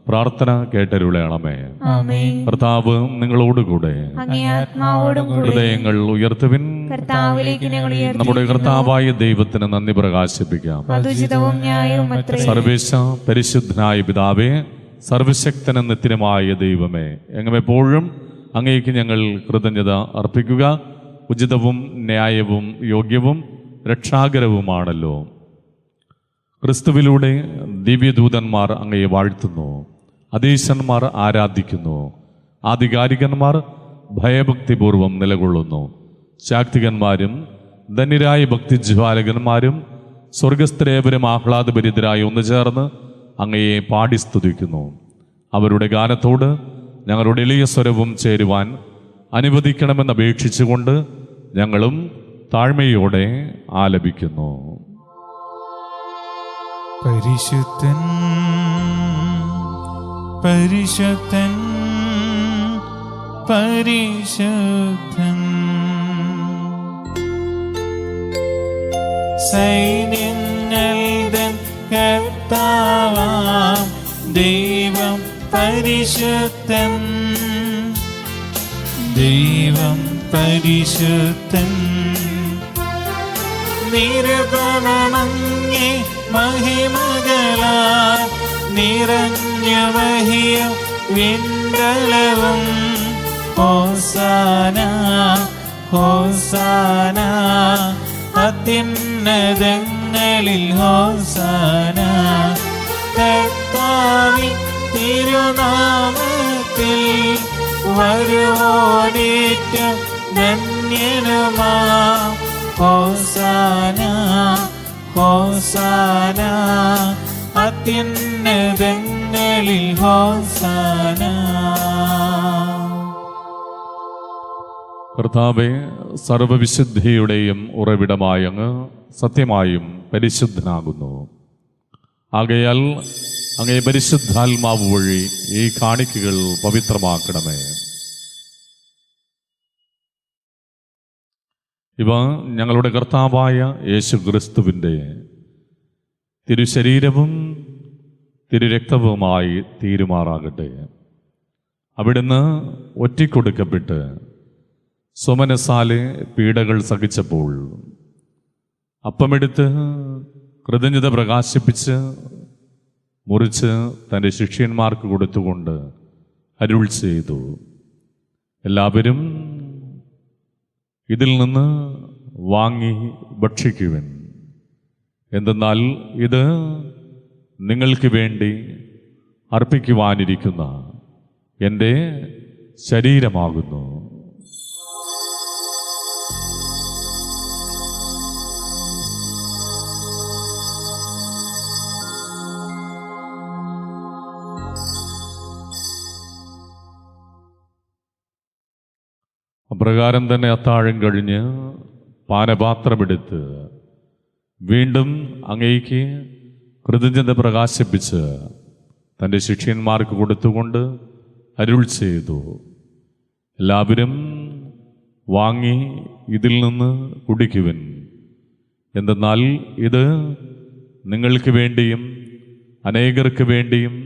പ്രാർത്ഥന കേട്ടരുളയണമേ. ആമേൻ. കർത്താവ് നിങ്ങളോടുകൂടെ. അങ്ങേ ആത്മാവോടും കൂടെ. ഹൃദയങ്ങൾ ഉയർത്തുവിൻ. കർത്താവിലേക്ക് ഞങ്ങൾ ഉയർത്തുന്നു. നമ്മുടെ കർത്താവായ ദൈവത്തിന് നന്ദി പ്രകാശിപ്പിക്കാം. അതുചിതവും ന്യായവും അത്രേ. സർവേശ പരിശുദ്ധനായ പിതാവേ, സർവശക്തനും നിത്യനുമായ ദൈവമേ, എങ്ങുമെപ്പോഴും അങ്ങേക്ക് ഞങ്ങൾ കൃതജ്ഞത അർപ്പിക്കുക ഉചിതവും ന്യായവും യോഗ്യവും രക്ഷാകരവുമാണല്ലോ. ക്രിസ്തുവിലൂടെ ദിവ്യദൂതന്മാർ അങ്ങയെ വാഴ്ത്തുന്നു, അധീശന്മാർ ആരാധിക്കുന്നു, ആധികാരികന്മാർ ഭയഭക്തിപൂർവം നിലകൊള്ളുന്നു, ശാക്തികന്മാരും ധന്യരായ ഭക്തിജ്വാലകന്മാരും സ്വർഗസ്ഥരേവരും ആഹ്ലാദഭരിതരായി ഒന്നു ചേർന്ന് അങ്ങയെ പാടി സ്തുതിക്കുന്നു. അവരുടെ ഗാനത്തോട് ഞങ്ങളുടെ എളിയ സ്വരവും ചേരുവാൻ അനുവദിക്കണമെന്ന് അപേക്ഷിച്ചുകൊണ്ട് ഞങ്ങളും താഴ്മയോടെ ആലപിക്കുന്നു. പരിശുദ്ധൻ പരിശുദ്ധൻ പരിശുദ്ധൻ, സൈന്യങ്ങൾ തൻ കർത്താവാം ദൈവം പരിശുദ്ധൻ, ദൈവം പരിശുദ്ധൻ. നിരപമങ്ങേ മഹിമകളാൽ നിറഞ്ഞ മഹിയും വിണ്ടലവും. ഹോസാന ഹോസാന അത്യുന്നതങ്ങളിൽ ഹോസാന. കർത്താവിൻ തിരുനാമത്തിൽ വരുവോനേറ്റം ധന്യനുമാ. ഹോസാന ഹോസാന അത്യുന്നതങ്ങളിൽ ഹോസാന. കർത്താവേ, സർവവിശുദ്ധിയുടെയും ഉറവിടമായ അങ്ങ് സത്യമായും പരിശുദ്ധനാകുന്നു. ആകയാൽ അങ്ങേ പരിശുദ്ധാത്മാവ് വഴി ഈ കാണിക്കകൾ പവിത്രമാക്കണമേ. ഇവ ഞങ്ങളുടെ കർത്താവായ യേശു ക്രിസ്തുവിൻ്റെ തിരുശരീരവും തിരുരക്തവുമായി തീരുമാറാകട്ടെ. അവിടുന്ന് ഒറ്റിക്കൊടുക്കപ്പെട്ട് സുമനസാലെ പീഡകൾ സഹിച്ചപ്പോൾ അപ്പമെടുത്ത് കൃതജ്ഞത പ്രകാശിപ്പിച്ച് മുറിച്ച് തൻ്റെ ശിഷ്യന്മാർക്ക് കൊടുത്തുകൊണ്ട് അരുൾ ചെയ്തു, എല്ലാവരും ഇതിൽ നിന്ന് വാങ്ങി ഭക്ഷിക്കുവിൻ. എന്തെന്നാൽ ഇത് നിങ്ങൾക്ക് വേണ്ടി അർപ്പിക്കുവാനിരിക്കുന്ന എൻ്റെ ശരീരമാകുന്നു. അപ്രകാരം തന്നെ അത്താഴം കഴിഞ്ഞ് പാനപാത്രമെടുത്ത് വീണ്ടും അങ്ങേക്ക് കൃതജ്ഞത പ്രകാശിപ്പിച്ച് തൻ്റെ ശിഷ്യന്മാർക്ക് കൊടുത്തുകൊണ്ട് അരുൾ ചെയ്തു, എല്ലാവരും വാങ്ങി ഇതിൽ നിന്ന് കുടിക്കുവിൻ. എന്തെന്നാൽ ഇത് നിങ്ങൾക്ക് വേണ്ടിയും അനേകർക്ക് വേണ്ടിയും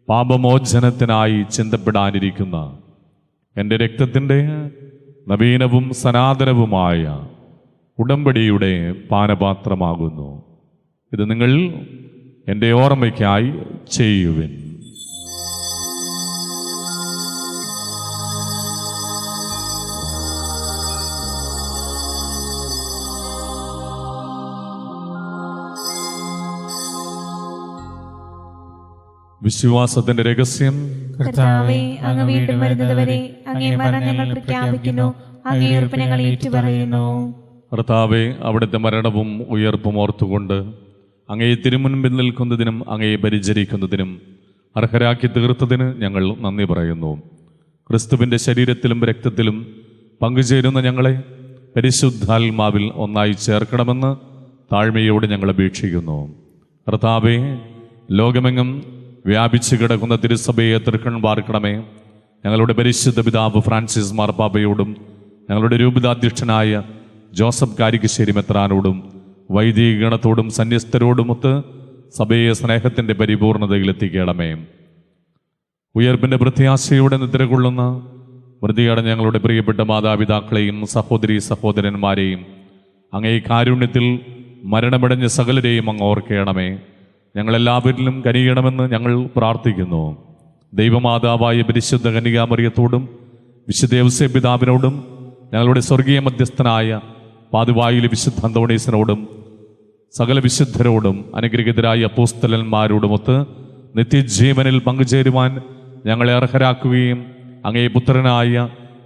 പാപമോചനത്തിനായി ചിന്തപ്പെടാനിരിക്കുന്ന എൻ്റെ രക്തത്തിൻ്റെ നവീനവും സനാതനവുമായ ഉടമ്പടിയുടെ പാനപാത്രമാകുന്നു. ഇത് നിങ്ങൾ എൻ്റെ ഓർമ്മയ്ക്കായി ചെയ്യുവിൻ. വിശ്വാസത്തിന്റെ രഹസ്യം. കർത്താവേ, അങ്ങ് വീണ്ടും വരുന്നതുവരെ അങ്ങേ മരണം ഞങ്ങൾ പ്രഖ്യാപിക്കുന്നു, അങ്ങേ ഉറപ്പ് ഞങ്ങൾ ഏറ്റുപറയുന്നു. കർത്താവെ, അവിടുത്തെ മരണവും ഉയർപ്പും ഓർത്തുകൊണ്ട് അങ്ങയെ തിരുമുൻപിൽ നിൽക്കുന്നതിനും അങ്ങയെ പരിചരിക്കുന്നതിനും അർഹരാക്കി തീർത്തതിന് ഞങ്ങൾ നന്ദി പറയുന്നു. ക്രിസ്തുവിൻ്റെ ശരീരത്തിലും രക്തത്തിലും പങ്കുചേരുന്ന ഞങ്ങളെ പരിശുദ്ധാത്മാവിൽ ഒന്നായി ചേർക്കണമെന്ന് താഴ്മയോട് ഞങ്ങൾ അപേക്ഷിക്കുന്നു. കർത്താവെ, ലോകമെങ്ങും വ്യാപിച്ചു കിടക്കുന്ന തിരുസഭയെ തൃക്കൺ പാർക്കണമേ. ഞങ്ങളുടെ പരിശുദ്ധ പിതാവ് ഫ്രാൻസിസ് മാർപ്പാപ്പയോടും ഞങ്ങളുടെ രൂപതാധ്യക്ഷനായ ജോസഫ് കാരിക്കശ്ശേരി മെത്രാനോടും വൈദിക ഗണത്തോടും സന്യസ്തരോടുമൊത്ത് സഭയെ സ്നേഹത്തിൻ്റെ പരിപൂർണതയിലെത്തിക്കണമേ. ഉയർപ്പിൻ്റെ പ്രത്യാശയോടെ നിദ്രകൊള്ളുന്ന മൃതിയടഞ്ഞ ഞങ്ങളുടെ പ്രിയപ്പെട്ട മാതാപിതാക്കളെയും സഹോദരീ സഹോദരന്മാരെയും അങ്ങേ കാരുണ്യത്തിൽ മരണമടഞ്ഞ സകലരെയും അങ്ങ് ഓർക്കണമേ. ഞങ്ങളെല്ലാവരിലും കനിയണമെന്ന് ഞങ്ങൾ പ്രാർത്ഥിക്കുന്നു. ദൈവമാതാവായ പരിശുദ്ധ കന്യകാമറിയത്തോടും വിശുദ്ധ ഔസേപ്പ് പിതാവിനോടും ഞങ്ങളുടെ സ്വർഗീയ മധ്യസ്ഥനായ പാതുവായിലെ വിശുദ്ധ അന്തോണീസിനോടും സകല വിശുദ്ധരോടും അനുഗ്രഹീതരായ അപ്പോസ്തലന്മാരോടുമൊത്ത് നിത്യജീവനിൽ പങ്കുചേരുവാൻ ഞങ്ങളെ അർഹരാക്കുകയും അങ്ങേ പുത്രനായ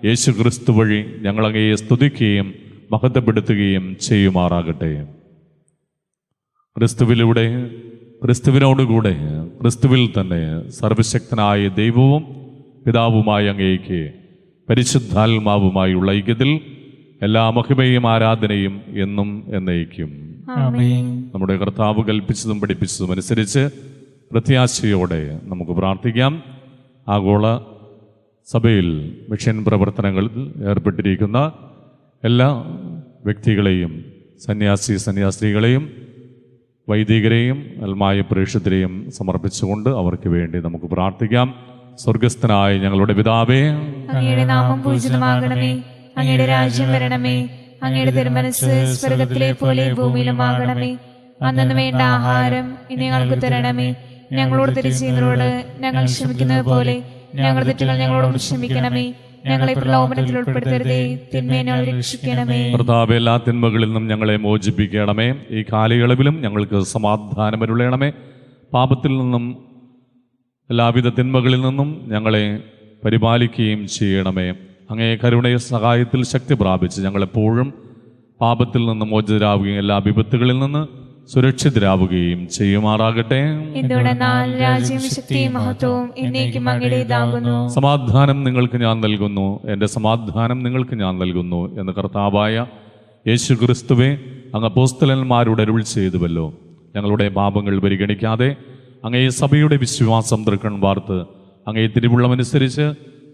യേശു ക്രിസ്തു വഴി ഞങ്ങൾ അങ്ങയെ സ്തുതിക്കുകയും മഹത്വപ്പെടുത്തുകയും ചെയ്യുമാറാകട്ടെ. ക്രിസ്തുവിലൂടെ, ക്രിസ്തുവിനോടുകൂടെ, ക്രിസ്തുവിൽ തന്നെ സർവശക്തനായ ദൈവവും പിതാവുമായ അങ്ങേക്ക് പരിശുദ്ധാത്മാവുമായുള്ള ഐക്യത്തിൽ എല്ലാ മഹിമയും ആരാധനയും എന്നും എന്നേക്കും. ആമേൻ. നമ്മുടെ കർത്താവ് കൽപ്പിച്ചതും പഠിപ്പിച്ചതും അനുസരിച്ച് പ്രത്യാശയോടെ നമുക്ക് പ്രാർത്ഥിക്കാം. ആഗോള സഭയിൽ മിഷൻ പ്രവർത്തനങ്ങളിൽ ഏർപ്പെട്ടിരിക്കുന്ന എല്ലാ വ്യക്തികളെയും, സന്യാസികളെയും വൈദികരെയും അൽമായ പ്രേക്ഷിതരെയും സമർപ്പിച്ചുകൊണ്ട് അവർക്ക് വേണ്ടി നമുക്ക് പ്രാർത്ഥിക്കാം. സ്വർഗസ്ഥനായ ഞങ്ങളുടെ പിതാവേ, അങ്ങയുടെ നാമം പൂജിതമാകണമേ. അങ്ങയുടെ രാജ്യം വരണമേ. അങ്ങയുടെ തിരുമനസ് സ്വർഗത്തിലെ പോലെ ഭൂമിയിലുമാകണമേ. അന്നു വേണ്ട ആഹാരം ഇനി ഞങ്ങൾക്ക് തരണമേ. ഞങ്ങളോട് തെറ്റ് ചെയ്യുന്നവരോട് ഞങ്ങൾ ക്ഷമിക്കുന്നത് പോലെ ഞങ്ങളുടെ തെറ്റുകൾ ഞങ്ങളോട് ക്ഷമിക്കണമേ. ഞങ്ങളെ പ്രലോഭനത്തിൽ ഉൾപ്പെടുത്തരുതേ, തിന്മയെ ഞങ്ങളെ രക്ഷിക്കണമേ. കർത്താവേ, എല്ലാ തിന്മകളിൽ നിന്നും ഞങ്ങളെ മോചിപ്പിക്കണമേ. ഈ കാലയളവിലും ഞങ്ങൾക്ക് സമാധാനം അരുളണമേ. പാപത്തിൽ നിന്നും എല്ലാവിധ തിന്മകളിൽ നിന്നും ഞങ്ങളെ പരിപാലിക്കുകയും ചെയ്യണമേ. അങ്ങേ കരുണയെ സഹായത്തിൽ ശക്തി പ്രാപിച്ച് ഞങ്ങളെപ്പോഴും പാപത്തിൽ നിന്ന് മോചിതരാവുകയും എല്ലാ വിപത്തുകളിൽ നിന്ന് സുരക്ഷിതരാവുകയും ചെയ്യുമാറാകട്ടെ. എന്തുകൊണ്ടെന്നാൽ രാജ്യവും ശക്തിയും മഹത്വവും എന്നേക്കും അങ്ങയുടേതാകുന്നു. സമാധാനം നിങ്ങൾക്ക് ഞാൻ നൽകുന്നു, എൻ്റെ സമാധാനം നിങ്ങൾക്ക് ഞാൻ നൽകുന്നു എന്ന് കർത്താവായ യേശു ക്രിസ്തുവേ അങ്ങ് അപ്പോസ്തലന്മാരോട് അരുൾ ചെയ്തുവല്ലോ. ഞങ്ങളുടെ പാപങ്ങൾ പരിഗണിക്കാതെ അങ്ങേ സഭയുടെ വിശ്വാസം തൃക്കൺ വാർത്ത് അങ്ങേ തിരുവുള്ളമനുസരിച്ച്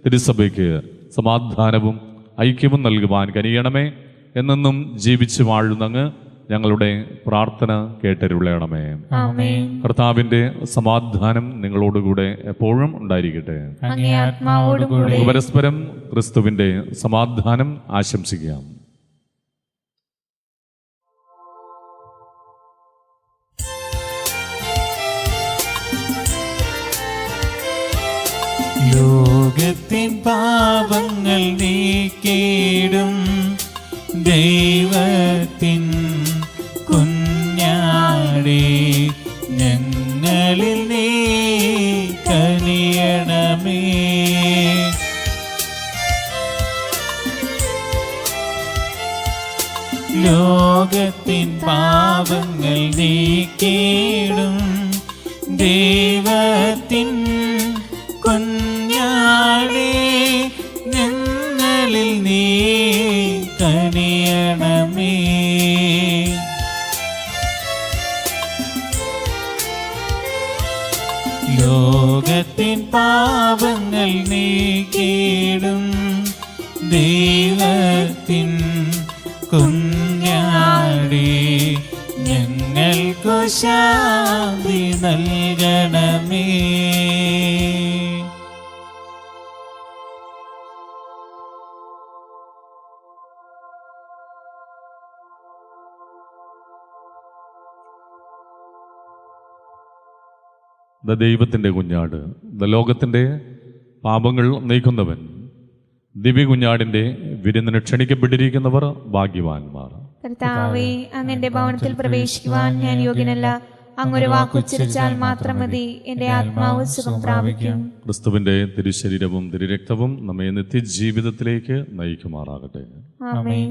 തിരുസഭയ്ക്ക് സമാധാനവും ഐക്യവും നൽകുവാൻ കനിയണമേ. എന്നെന്നും ജീവിച്ചു വാഴുന്നങ്ങ് ഞങ്ങളുടെ പ്രാർത്ഥന കേട്ടരുളയണമേ. ആമേൻ. കർത്താവിൻ്റെ സമാധാനം നിങ്ങളോടുകൂടെ എപ്പോഴും ഉണ്ടായിരിക്കട്ടെ. അങ്ങേ ആത്മാവോടുകൂടെ. നമുക്ക് പരസ്പരം ക്രിസ്തുവിൻ്റെ സമാധാനം ആശംസിക്കാം. ലോകത്തിൻ പാപങ്ങൾ നീക്കിയിടും ദൈവത്തിൻ കുഞ്ഞാടേ, ഞങ്ങളിൽ നീ കനിയണമേ. ലോകത്തിൻ പാപങ്ങൾ നീക്കിയിടും ദൈവത്തിൻ കുഞ്ഞാടേ, ഞങ്ങളിൽ നീ കനിയണമേ. ലോകത്തിൻ പാപങ്ങൾ നീക്കിയിടും ദൈവത്തിൻ കുഞ്ഞാടേ, ഞങ്ങൾക്കു ശാന്തി നൽകണമേ. ദൈവത്തിൻ്റെ കുഞ്ഞാട്, ലോകത്തിൻ്റെ പാപങ്ങൾ നീക്കുന്നവൻ, ദിവ്യ കുഞ്ഞാടിൻ്റെ വിരുന്നിന് ക്ഷണിക്കപ്പെട്ടിരിക്കുന്നവർ ഭാഗ്യവാന്മാർ. കർത്താവേ, അങ്ങന്റെ ഭവനത്തിൽ പ്രവേശിക്കുവാൻ ഞാൻ യോഗ്യനല്ല. അങ്ങൊരു വാക്കുച്ചരിച്ചാൽ മാത്രം മതി, എന്റെ ആത്മാവ് സുഖം പ്രാപിക്കും. ക്രിസ്തുവിൻ്റെ തിരുശരീരവും തിരുരക്തവും നമ്മെ നിത്യജീവിതത്തിലേക്ക് നയിക്കുമാറാകട്ടെ. ആമേൻ.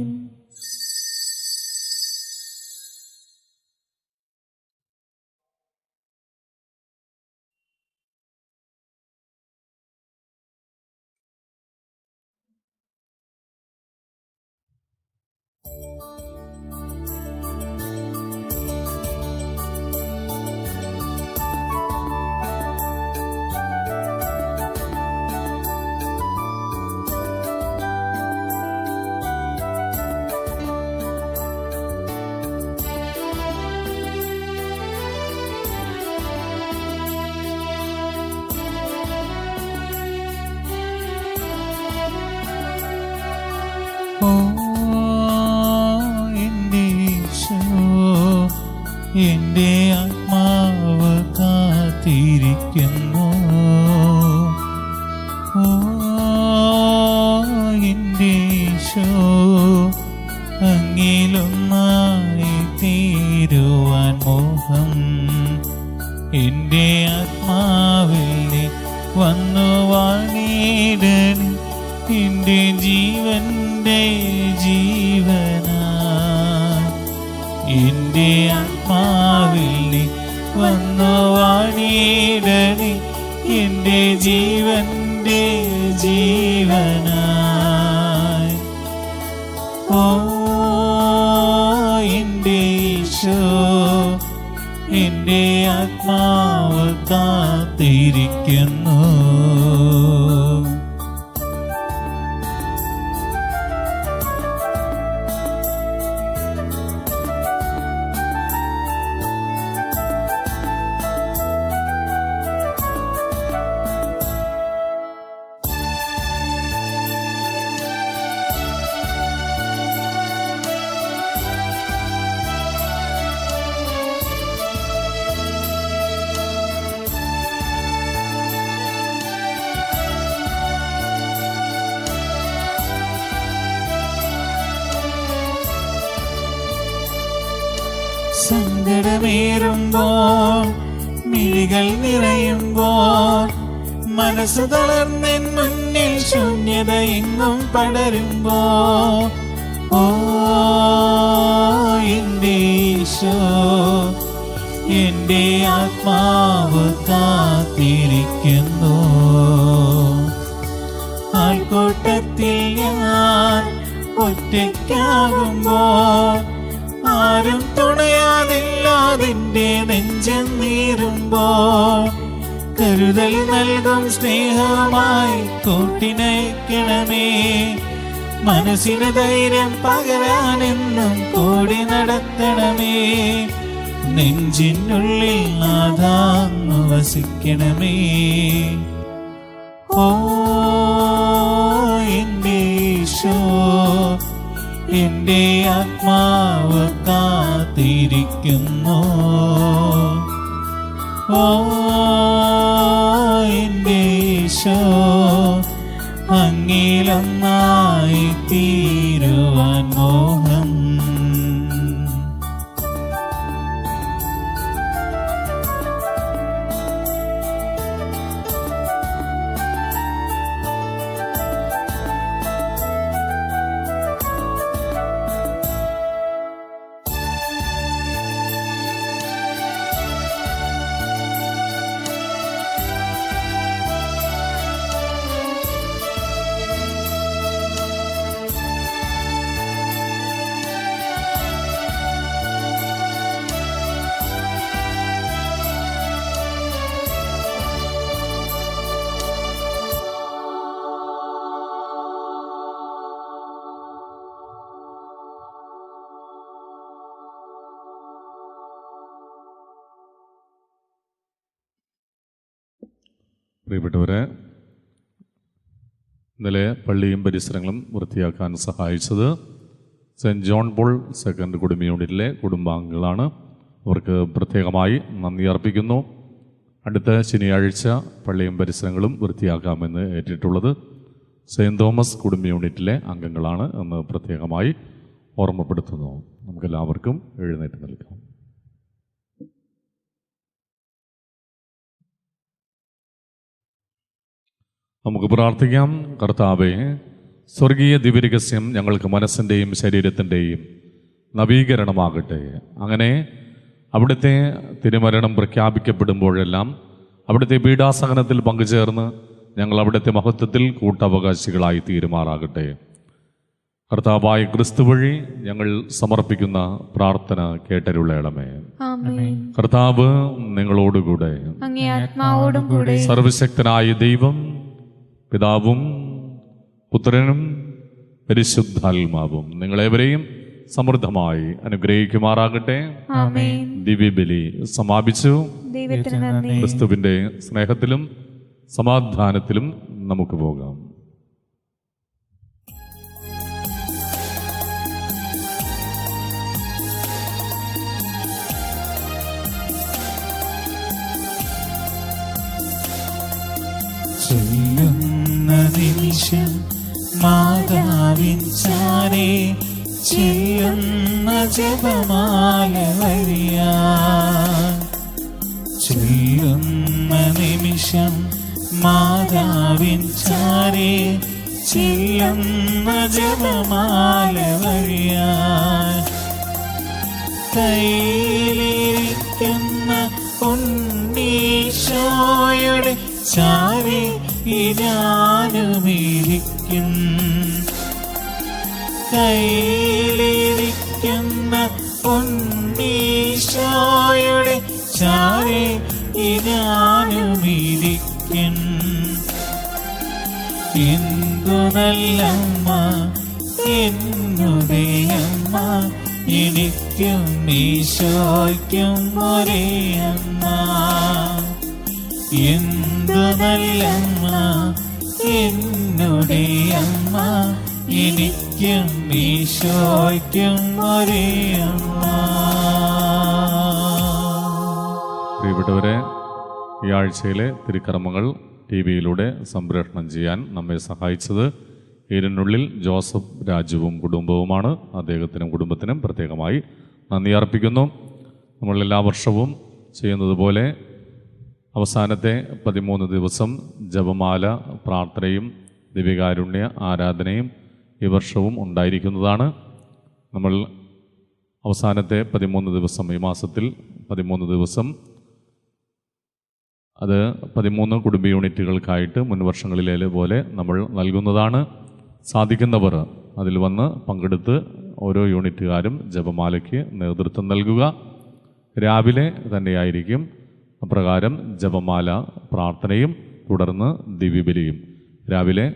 ഓ എൻ്റെ ഈശോ, എൻ്റെ ആത്മാവ് കാത്തിരിക്കുന്നു. ഓ എൻ്റെ ഈശോ, അങ്ങിലൊന്നായി തീരുവാൻ മോഹം. എൻ്റെ ആത്മാവിൽ നീ വന്നു വാണിടണേ, എൻ്റെ ജീവന്റെ ജീവനായി. എൻ്റെ ആത്മാവിൽ നീ വന്നു വാണിടണേ, എൻ്റെ ജീവന്റെ ജീവനായി. ഓ എൻ്റെ ഈശോ, എൻ്റെ ആത്മാവ് കാത്തിരിക്കുന്നു. സങ്കടമേറുമ്പോൾ, മിഴികൾ നിറയുമ്പോൾ, മനസ്സ് തളർന്നെൻ മുന്നിൽ ശൂന്യത എങ്ങും പടരുമ്പോൾ, ഓ എൻ്റെ ഈശോ, എൻ്റെ ആത്മാവ് കാത്തിരിക്കുന്നു. ആൾക്കൂട്ടത്തിൽ ഞാൻ ഒറ്റയ്ക്കാകുമ്പോൾ, ആരും തുണയാതില്ലാതിൻ്റെ നെഞ്ചം നീറുമ്പോൾ, കരുതൽ നൽകും സ്നേഹമായി കൂട്ടിനയക്കണമേ. മനസ്സിന് ധൈര്യം പകരാനെന്നും കൂടി നടത്തണമേ. നെഞ്ചിനുള്ളിൽ നാഥാങ്ങു വസിക്കണമേ. ഓ എൻ്റെ ഈശോ, എൻ്റെ ആത്മാവ് കാത്തിരിക്കുന്നു. ഓ എൻ്റെ ഈശോ, അങ്ങിലൊന്നായി തീരുവാൻ മോഹം. പ്രിയപ്പെട്ടവരെ, ഇന്നലെ പള്ളിയും പരിസരങ്ങളും വൃത്തിയാക്കാൻ സഹായിച്ചത് സെൻറ്റ് ജോൺ പോൾ സെക്കൻഡ് കുടുംബ യൂണിറ്റിലെ കുടുംബാംഗങ്ങളാണ്. അവർക്ക് പ്രത്യേകമായി നന്ദി അർപ്പിക്കുന്നു. അടുത്ത ശനിയാഴ്ച പള്ളിയും പരിസരങ്ങളും വൃത്തിയാക്കാമെന്ന് ഏറ്റിട്ടുള്ളത് സെയിൻറ്റ് തോമസ് കുടുംബ യൂണിറ്റിലെ അംഗങ്ങളാണ് എന്ന് പ്രത്യേകമായി ഓർമ്മപ്പെടുത്തുന്നു. നമുക്കെല്ലാവർക്കും എഴുന്നേറ്റ് നിൽക്കാം. നമുക്ക് പ്രാർത്ഥിക്കാം. കർത്താവേ, സ്വർഗീയ ദിവ്യരഹസ്യം ഞങ്ങൾക്ക് മനസ്സിൻ്റെയും ശരീരത്തിൻ്റെയും നവീകരണമാകട്ടെ. അങ്ങനെ അവിടുത്തെ തിരുമരണം പ്രഖ്യാപിക്കപ്പെടുമ്പോഴെല്ലാം അവിടുത്തെ പീഡാസഹനത്തിൽ പങ്കുചേർന്ന് ഞങ്ങൾ അവിടുത്തെ മഹത്വത്തിൽ കൂട്ടവകാശികളായി തീരുമാറാകട്ടെ. കർത്താവായ ക്രിസ്തു വഴി ഞങ്ങൾ സമർപ്പിക്കുന്ന പ്രാർത്ഥന കേട്ടരുളയണമേ. ആമേൻ. കർത്താവ് നിങ്ങളോടുകൂടെ. അങ്ങേ ആത്മാവോടും കൂടെ. സർവശക്തനായ ദൈവം പിതാവും പുത്രനും പരിശുദ്ധാത്മാവും നിങ്ങളേവരെയും സമൃദ്ധമായി അനുഗ്രഹിക്കുമാറാകട്ടെ. ആമേൻ. ദിവ്യബലി സമാപിച്ചു. ദൈവത്തിന് നന്ദി. ക്രിസ്തുവിന്റെ സ്നേഹത്തിലും സമാധാനത്തിലും നമുക്ക് പോകാം. ചൊല്ലുന്ന നിമിഷം മാതാവിൻ ചാരേ ചെല്ലുന്ന ജപമാല വഴിയാ. ചൊല്ലുന്ന നിമിഷം മാതാവിൻ ചാരേ ചെല്ലുന്ന ജപമാല വഴിയാ. കയ്യിലിരിക്കുന്ന ഉണ്ണീശോയുടെ ചാരേ ഞാനുമിരിക്കും. കയ്യിലിരിക്കുന്ന ഉണ്ണീശോയുടെ ചാരേ ഞാനുമിരിക്കും. എന്തു നല്ലമ്മ എന്നുടയമ്മ, എനിക്കും ഈശോയ്ക്കും ഒരേ അമ്മ. എന്തു നല്ലമ്മ എന്നുടയമ്മ, എനിക്കും ഈശോയ്ക്കും ഒരേ അമ്മ. പ്രിയപ്പെട്ടവരെ, ഈ ആഴ്ചയിലെ തിരുക്കർമ്മങ്ങൾ TV-യിലൂടെ സംപ്രേഷണം ചെയ്യാൻ നമ്മെ സഹായിച്ചത് ഈരനുള്ളിൽ ജോസഫ് രാജുവും കുടുംബവുമാണ്. അദ്ദേഹത്തിനും കുടുംബത്തിനും പ്രത്യേകമായി നന്ദി അർപ്പിക്കുന്നു. നമ്മൾ എല്ലാ വർഷവും ചെയ്യുന്നത് പോലെ അവസാനത്തെ 13 ദിവസം ജപമാല പ്രാർത്ഥനയും ദിവ്യകാരുണ്യ ആരാധനയും ഈ വർഷവും ഉണ്ടായിരിക്കുന്നതാണ്. നമ്മൾ അവസാനത്തെ 13 ദിവസം, ഈ മാസത്തിൽ 13 ദിവസം, അത് 13 കുടുംബ യൂണിറ്റുകൾക്കായിട്ട് മുൻ വർഷങ്ങളിലെ പോലെ നമ്മൾ നൽകുന്നതാണ്. സാധിക്കുന്നവർ അതിൽ വന്ന് പങ്കെടുത്ത് ഓരോ യൂണിറ്റുകാരും ജപമാലയ്ക്ക് നേതൃത്വം നൽകുക. രാവിലെ തന്നെയായിരിക്കും അപ്രകാരം ജപമാല പ്രാർത്ഥനയും തുടർന്ന് ദിവ്യബലിയും. രാവിലെ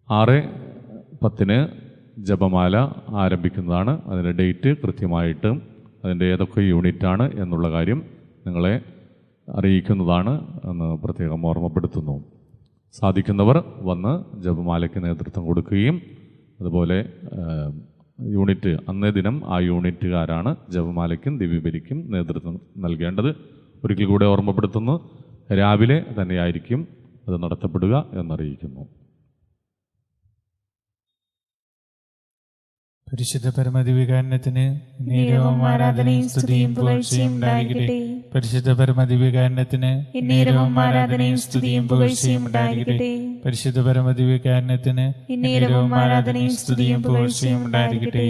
6:10 ജപമാല ആരംഭിക്കുന്നതാണ്. അതിൻ്റെ ഡേറ്റ് കൃത്യമായിട്ട് അതിൻ്റെ ഏതൊക്കെ യൂണിറ്റാണ് എന്നുള്ള കാര്യം നിങ്ങളെ അറിയിക്കുന്നതാണ് എന്ന് പ്രത്യേകം ഓർമ്മപ്പെടുത്തുന്നു. സാധിക്കുന്നവർ വന്ന് ജപമാലയ്ക്ക് നേതൃത്വം കൊടുക്കുകയും അതുപോലെ യൂണിറ്റ് അന്നേ ദിനം ആ യൂണിറ്റുകാരാണ് ജപമാലയ്ക്കും ദിവ്യബലിക്കും നേതൃത്വം നൽകേണ്ടത്. ഒരിക്കൽ കൂടെ ഓർമ്മപ്പെടുത്തുന്നു, രാവിലെ തന്നെയായിരിക്കും അത് നടത്തപ്പെടുക എന്നറിയിക്കുന്നു. പരിശുദ്ധ പരമദിവ്യകാരുണ്യത്തിന് നേരവും ആരാധനയും സ്തുതിയും പുകഴ്ചയും ഉണ്ടായിരിക്കട്ടെ. പരിശുദ്ധ പരമദിവ്യകാരുണ്യത്തിന് നേരവും ആരാധനയും സ്തുതിയും പുകഴ്ചയും ഉണ്ടായിരിക്കട്ടെ. പരിശുദ്ധ പരമദിവ്യകാരുണ്യത്തിന് നേരവും ആരാധനയും സ്തുതിയും പുകഴ്ചയും ഉണ്ടായിരിക്കട്ടെ.